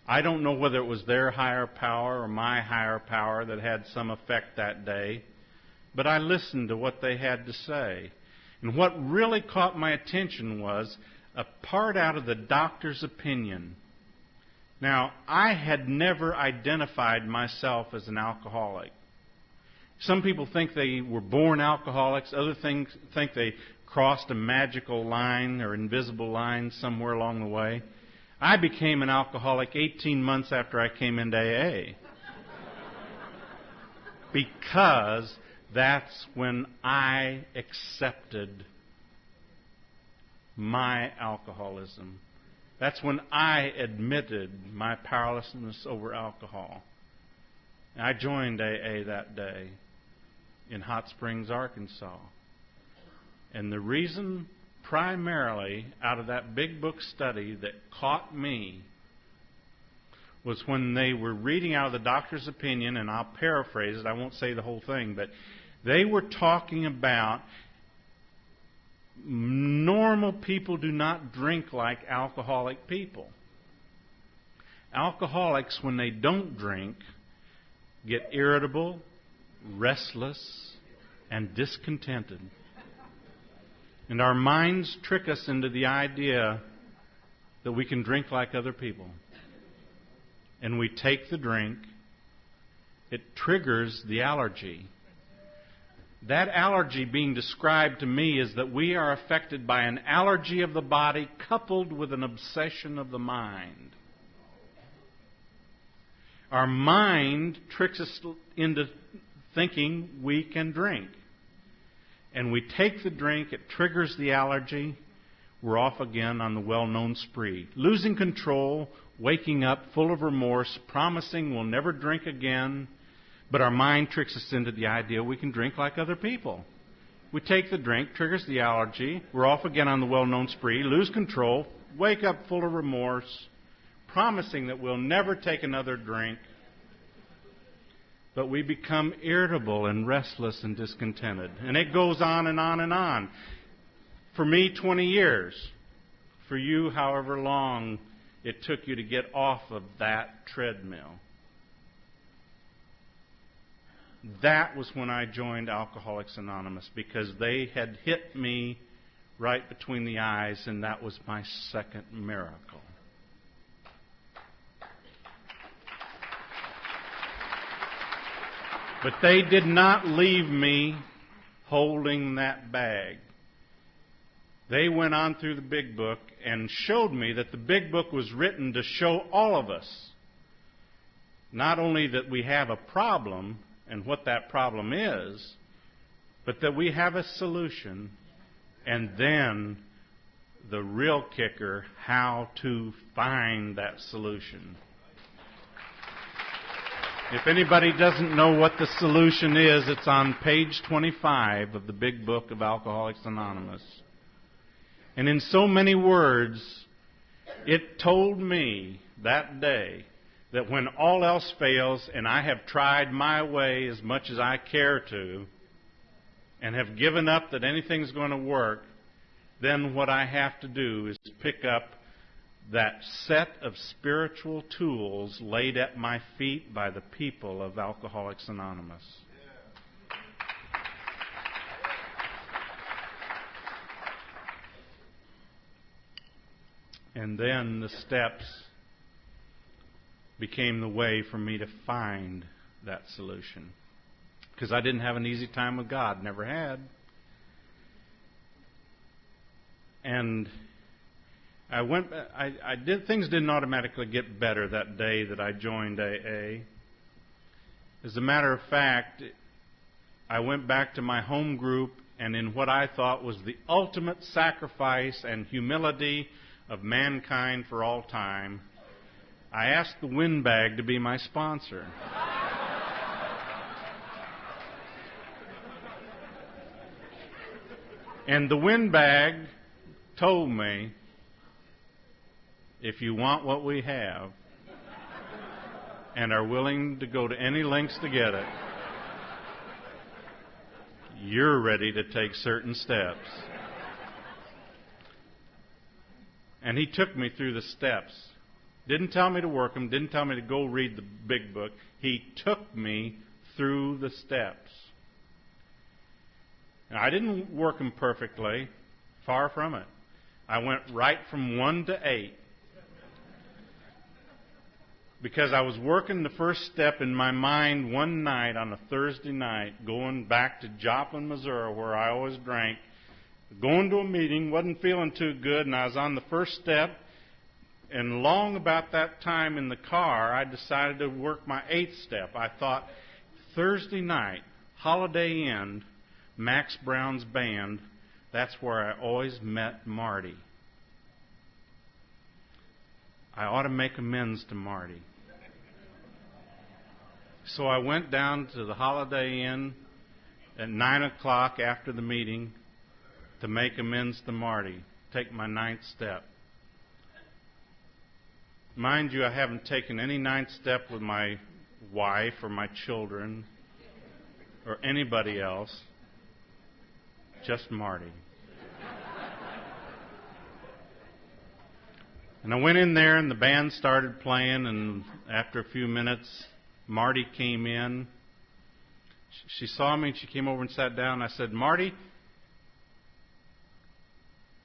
I don't know whether it was their higher power or my higher power that had some effect that day, but I listened to what they had to say. And what really caught my attention was a part out of the doctor's opinion. Now, I had never identified myself as an alcoholic. Some people think they were born alcoholics. Others think they crossed a magical line or invisible line somewhere along the way. I became an alcoholic 18 months after I came into AA. Because that's when I accepted my alcoholism. That's when I admitted my powerlessness over alcohol. And I joined AA that day in Hot Springs, Arkansas. And the reason primarily out of that big book study that caught me was when they were reading out of the doctor's opinion, and I'll paraphrase it, I won't say the whole thing, but they were talking about normal people do not drink like alcoholic people. Alcoholics, when they don't drink, get irritable, restless, and discontented. And our minds trick us into the idea that we can drink like other people. And we take the drink. It triggers the allergy. That allergy being described to me is that we are affected by an allergy of the body coupled with an obsession of the mind. Our mind tricks us into thinking we can drink. And we take the drink, it triggers the allergy, we're off again on the well-known spree. Losing control, waking up full of remorse, promising we'll never drink again, but our mind tricks us into the idea we can drink like other people. We take the drink, triggers the allergy, we're off again on the well-known spree, lose control, wake up full of remorse, promising that we'll never take another drink, but we become irritable and restless and discontented. And it goes on and on and on. For me, 20 years. For you, however long it took you to get off of that treadmill. That was when I joined Alcoholics Anonymous, because they had hit me right between the eyes, and that was my second miracle. But they did not leave me holding that bag. They went on through the big book and showed me that the big book was written to show all of us not only that we have a problem and what that problem is, but that we have a solution, and then the real kicker, how to find that solution. If anybody doesn't know what the solution is, it's on page 25 of the big book of Alcoholics Anonymous. And in so many words, it told me that day that when all else fails and I have tried my way as much as I care to and have given up that anything's going to work, then what I have to do is pick up that set of spiritual tools laid at my feet by the people of Alcoholics Anonymous. And then the steps became the way for me to find that solution. Because I didn't have an easy time with God, never had. And things didn't automatically get better that day that I joined AA. As a matter of fact, I went back to my home group, and in what I thought was the ultimate sacrifice and humility of mankind for all time, I asked the windbag to be my sponsor. And the windbag told me, if you want what we have and are willing to go to any lengths to get it, you're ready to take certain steps. And he took me through the steps. Didn't tell me to work them, didn't tell me to go read the big book. He took me through the steps. And I didn't work them perfectly, far from it. I went right from 1 to 8. Because I was working the first step in my mind one night on a Thursday night, going back to Joplin, Missouri, where I always drank, going to a meeting, wasn't feeling too good, and I was on the first step. And long about that time in the car, I decided to work my 8th step. I thought, Thursday night, Holiday Inn, Max Brown's band, that's where I always met Marty. I ought to make amends to Marty. So I went down to the Holiday Inn at 9 o'clock after the meeting to make amends to Marty, take my 9th step. Mind you, I haven't taken any 9th step with my wife or my children or anybody else, just Marty. And I went in there and the band started playing, and after a few minutes, Marty came in. She saw me and she came over and sat down. I said, Marty,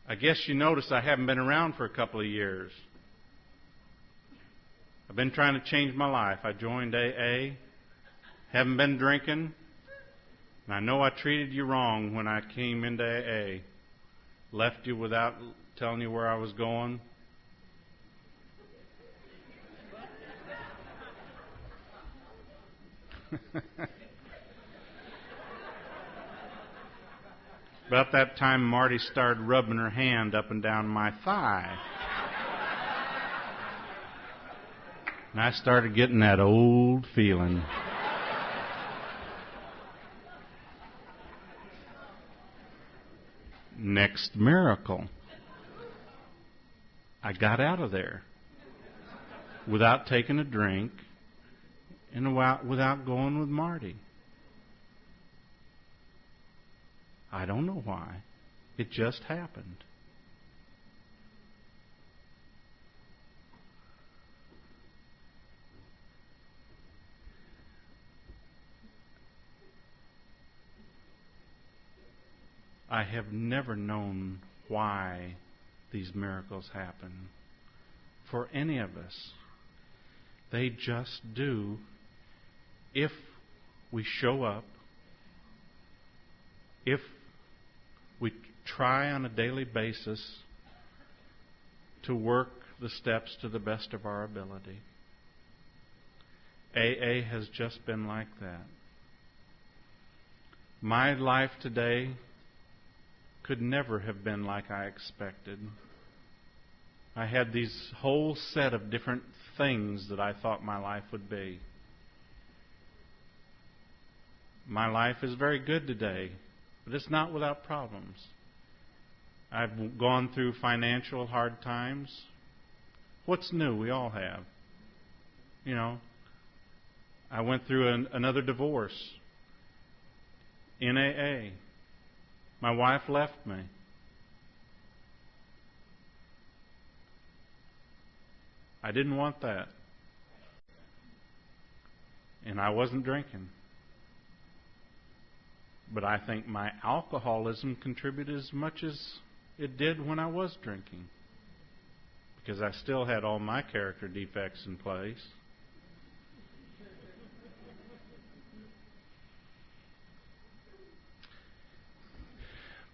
I guess you noticed I haven't been around for a couple of years. I've been trying to change my life. I joined AA, haven't been drinking, and I know I treated you wrong when I came into AA. Left you without telling you where I was going. About that time, Marty started rubbing her hand up and down my thigh. And I started getting that old feeling. Next miracle. I got out of there without taking a drink and without going with Marty. I don't know why. It just happened. I have never known why these miracles happen for any of us. They just do if we show up, if we try on a daily basis to work the steps to the best of our ability. AA has just been like that. My life today could never have been like I expected. I had these whole set of different things that I thought my life would be. My life is very good today, but it's not without problems. I've gone through financial hard times. What's new? We all have. You know, I went through another divorce in AA. My wife left me. I didn't want that. And I wasn't drinking. But I think my alcoholism contributed as much as it did when I was drinking, because I still had all my character defects in place.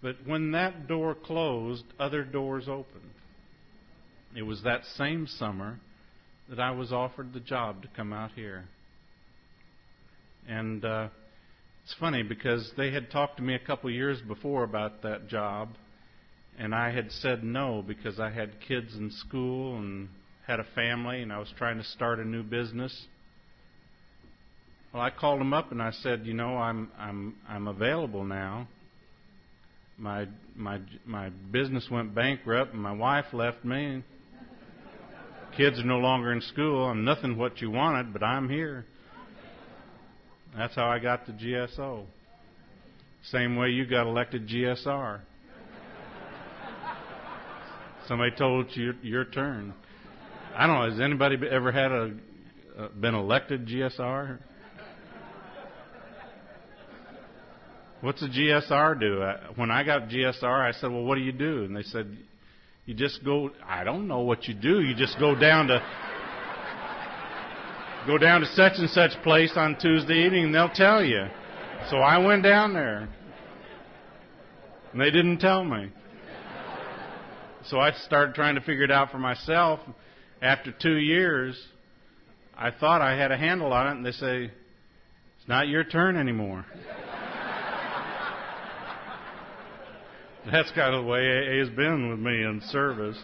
But when that door closed, other doors opened. It was that same summer that I was offered the job to come out here. And it's funny because they had talked to me a couple years before about that job, and I had said no because I had kids in school and had a family, and I was trying to start a new business. Well, I called them up and I said, you know, I'm available now. My business went bankrupt, and my wife left me. Kids are no longer in school. I'm nothing what you wanted, but I'm here. That's how I got to GSO. Same way you got elected GSR. Somebody told you your turn. I don't know. Has anybody ever had been elected GSR? What's a GSR do? When I got GSR, I said, well, what do you do? And they said, you just go, I don't know what you do. You just go down to such and such place on Tuesday evening, and they'll tell you. So I went down there, and they didn't tell me. So I started trying to figure it out for myself. After 2 years, I thought I had a handle on it, and they say, it's not your turn anymore. That's kind of the way AA has been with me in service.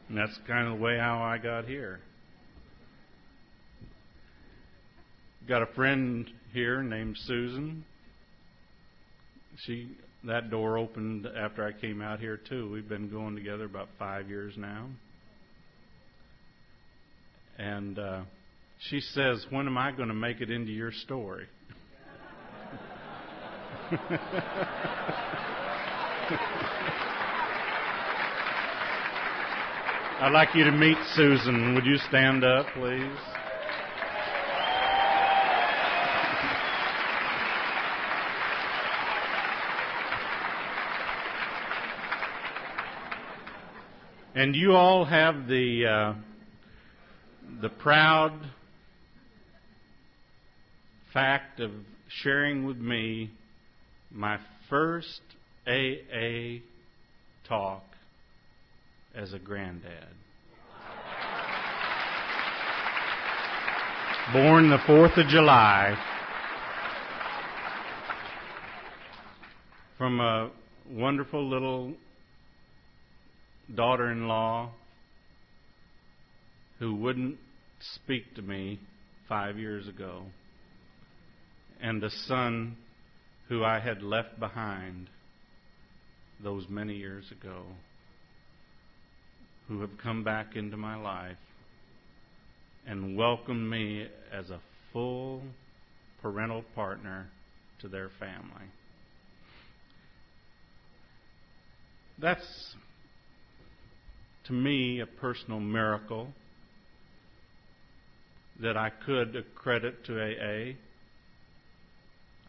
And that's kind of the way how I got here. Got a friend here named Susan. That door opened after I came out here too. We've been going together about 5 years now. And she says, when am I going to make it into your story? I'd like you to meet Susan. Would you stand up, please? And you all have the proud fact of sharing with me my first AA talk as a granddad. Born the 4th of July from a wonderful little daughter-in-law who wouldn't speak to me 5 years ago, and a son who I had left behind those many years ago, who have come back into my life and welcomed me as a full parental partner to their family. That's, to me, a personal miracle that I could accredit to AA.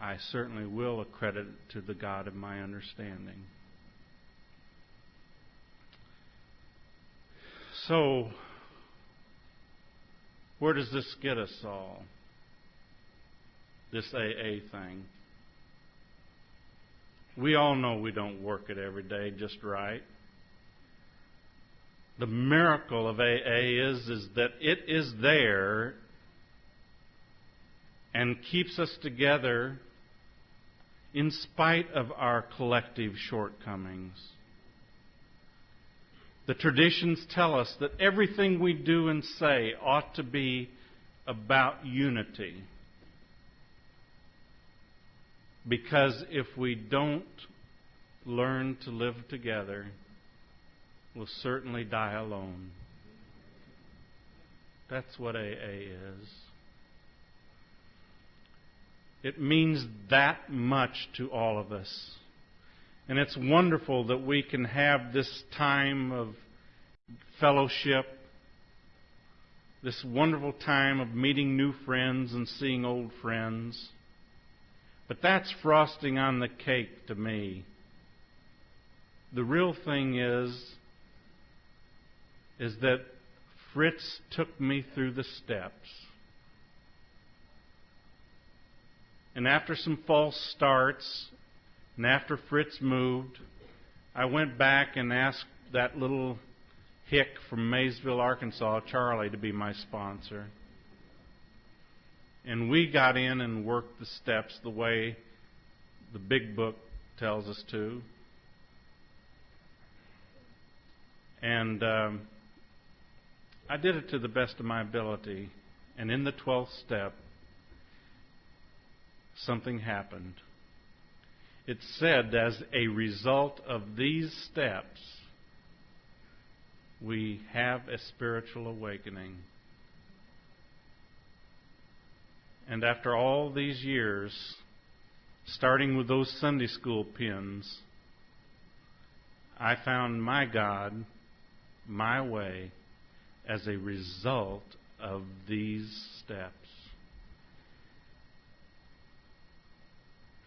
I certainly will accredit it to the God of my understanding. So, where does this get us all? This AA thing. We all know we don't work it every day just right. The miracle of AA is that it is there and keeps us together in spite of our collective shortcomings. The traditions tell us that everything we do and say ought to be about unity. Because if we don't learn to live together, we'll certainly die alone. That's what AA is. It means that much to all of us. And it's wonderful that we can have this time of fellowship, this wonderful time of meeting new friends and seeing old friends. But that's frosting on the cake to me. The real thing is that Fritz took me through the steps. And after some false starts, and after Fritz moved, I went back and asked that little hick from Maysville, Arkansas, Charlie, to be my sponsor. And we got in and worked the steps the way the big book tells us to. And I did it to the best of my ability. And in the 12th step, something happened. It said, as a result of these steps, we have a spiritual awakening. And after all these years, starting with those Sunday school pins, I found my God, my way, as a result of these steps.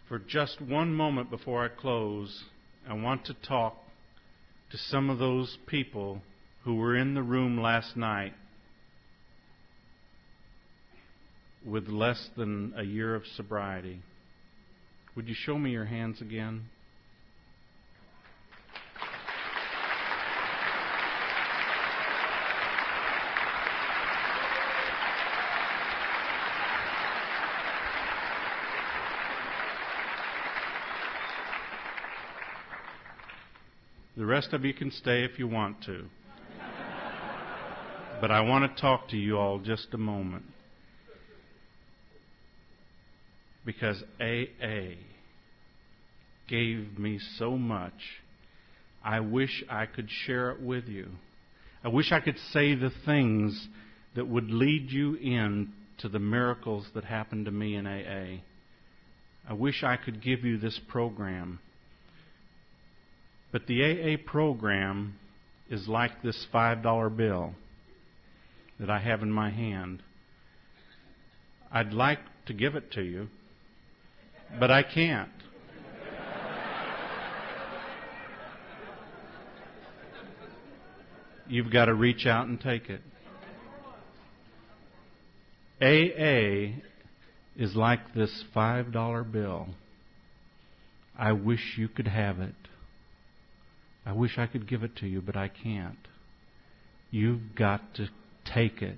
For just one moment before I close, I want to talk to some of those people who were in the room last night with less than a year of sobriety. Would you show me your hands again? The rest of you can stay if you want to. But I want to talk to you all just a moment. Because AA gave me so much. I wish I could share it with you. I wish I could say the things that would lead you in to the miracles that happened to me in AA. I wish I could give you this program. But the AA program is like this $5 bill that I have in my hand. I'd like to give it to you, but I can't. You've got to reach out and take it. AA is like this $5 bill. I wish you could have it. I wish I could give it to you, but I can't. You've got to take it.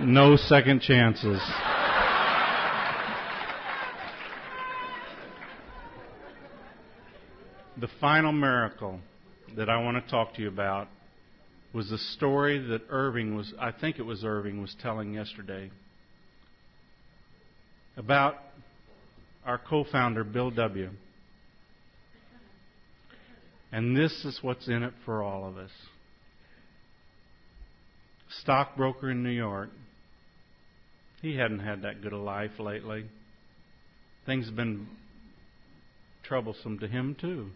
No second chances. The final miracle that I want to talk to you about was the story that Irving was telling yesterday about our co-founder, Bill W. And this is what's in it for all of us. Stockbroker in New York. He hadn't had that good a life lately. Things have been troublesome to him too.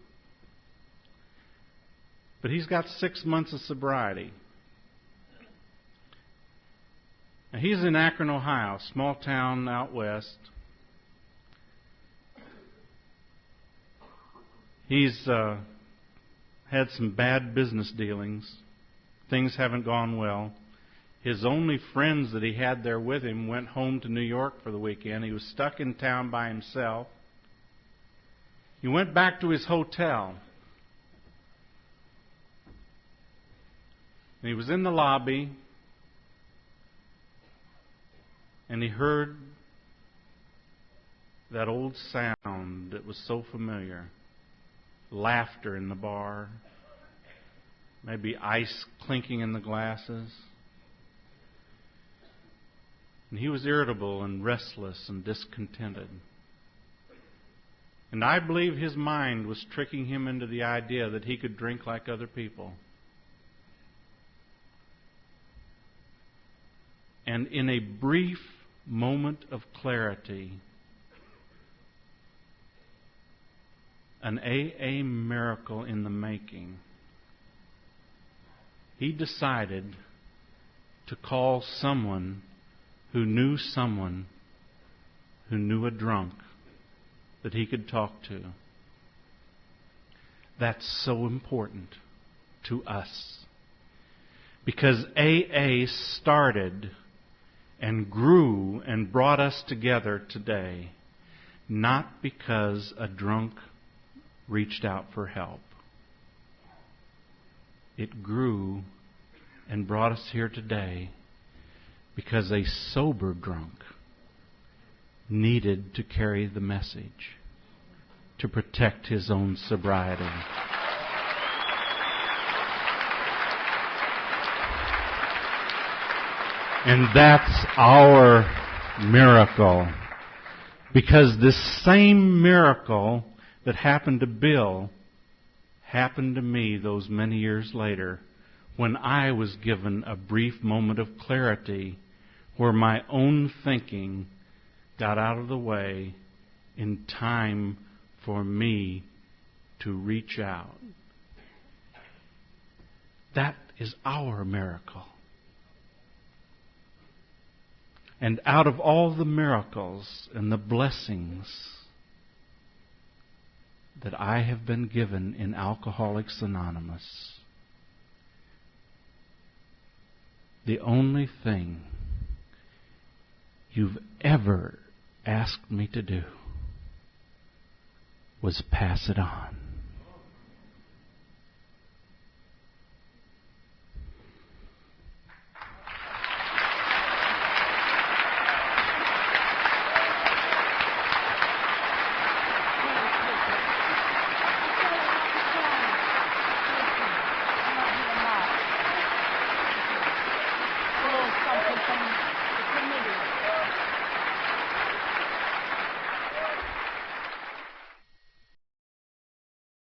But he's got 6 months of sobriety. Now, he's in Akron, Ohio, small town out west. He's had some bad business dealings. Things haven't gone well. His only friends that he had there with him went home to New York for the weekend. He was stuck in town by himself. He went back to his hotel. And he was in the lobby, and he heard that old sound that was so familiar. Laughter in the bar. Maybe ice clinking in the glasses. And he was irritable and restless and discontented. And I believe his mind was tricking him into the idea that he could drink like other people. And in a brief moment of clarity, an AA miracle in the making, he decided to call someone who knew a drunk that he could talk to. That's so important to us. Because AA started and grew and brought us together today, not because a drunk reached out for help. It grew and brought us here today because a sober drunk needed to carry the message to protect his own sobriety. And that's our miracle. Because this same miracle that happened to Bill happened to me those many years later when I was given a brief moment of clarity where my own thinking got out of the way in time for me to reach out. That is our miracle. And out of all the miracles and the blessings that I have been given in Alcoholics Anonymous, the only thing you've ever asked me to do was pass it on.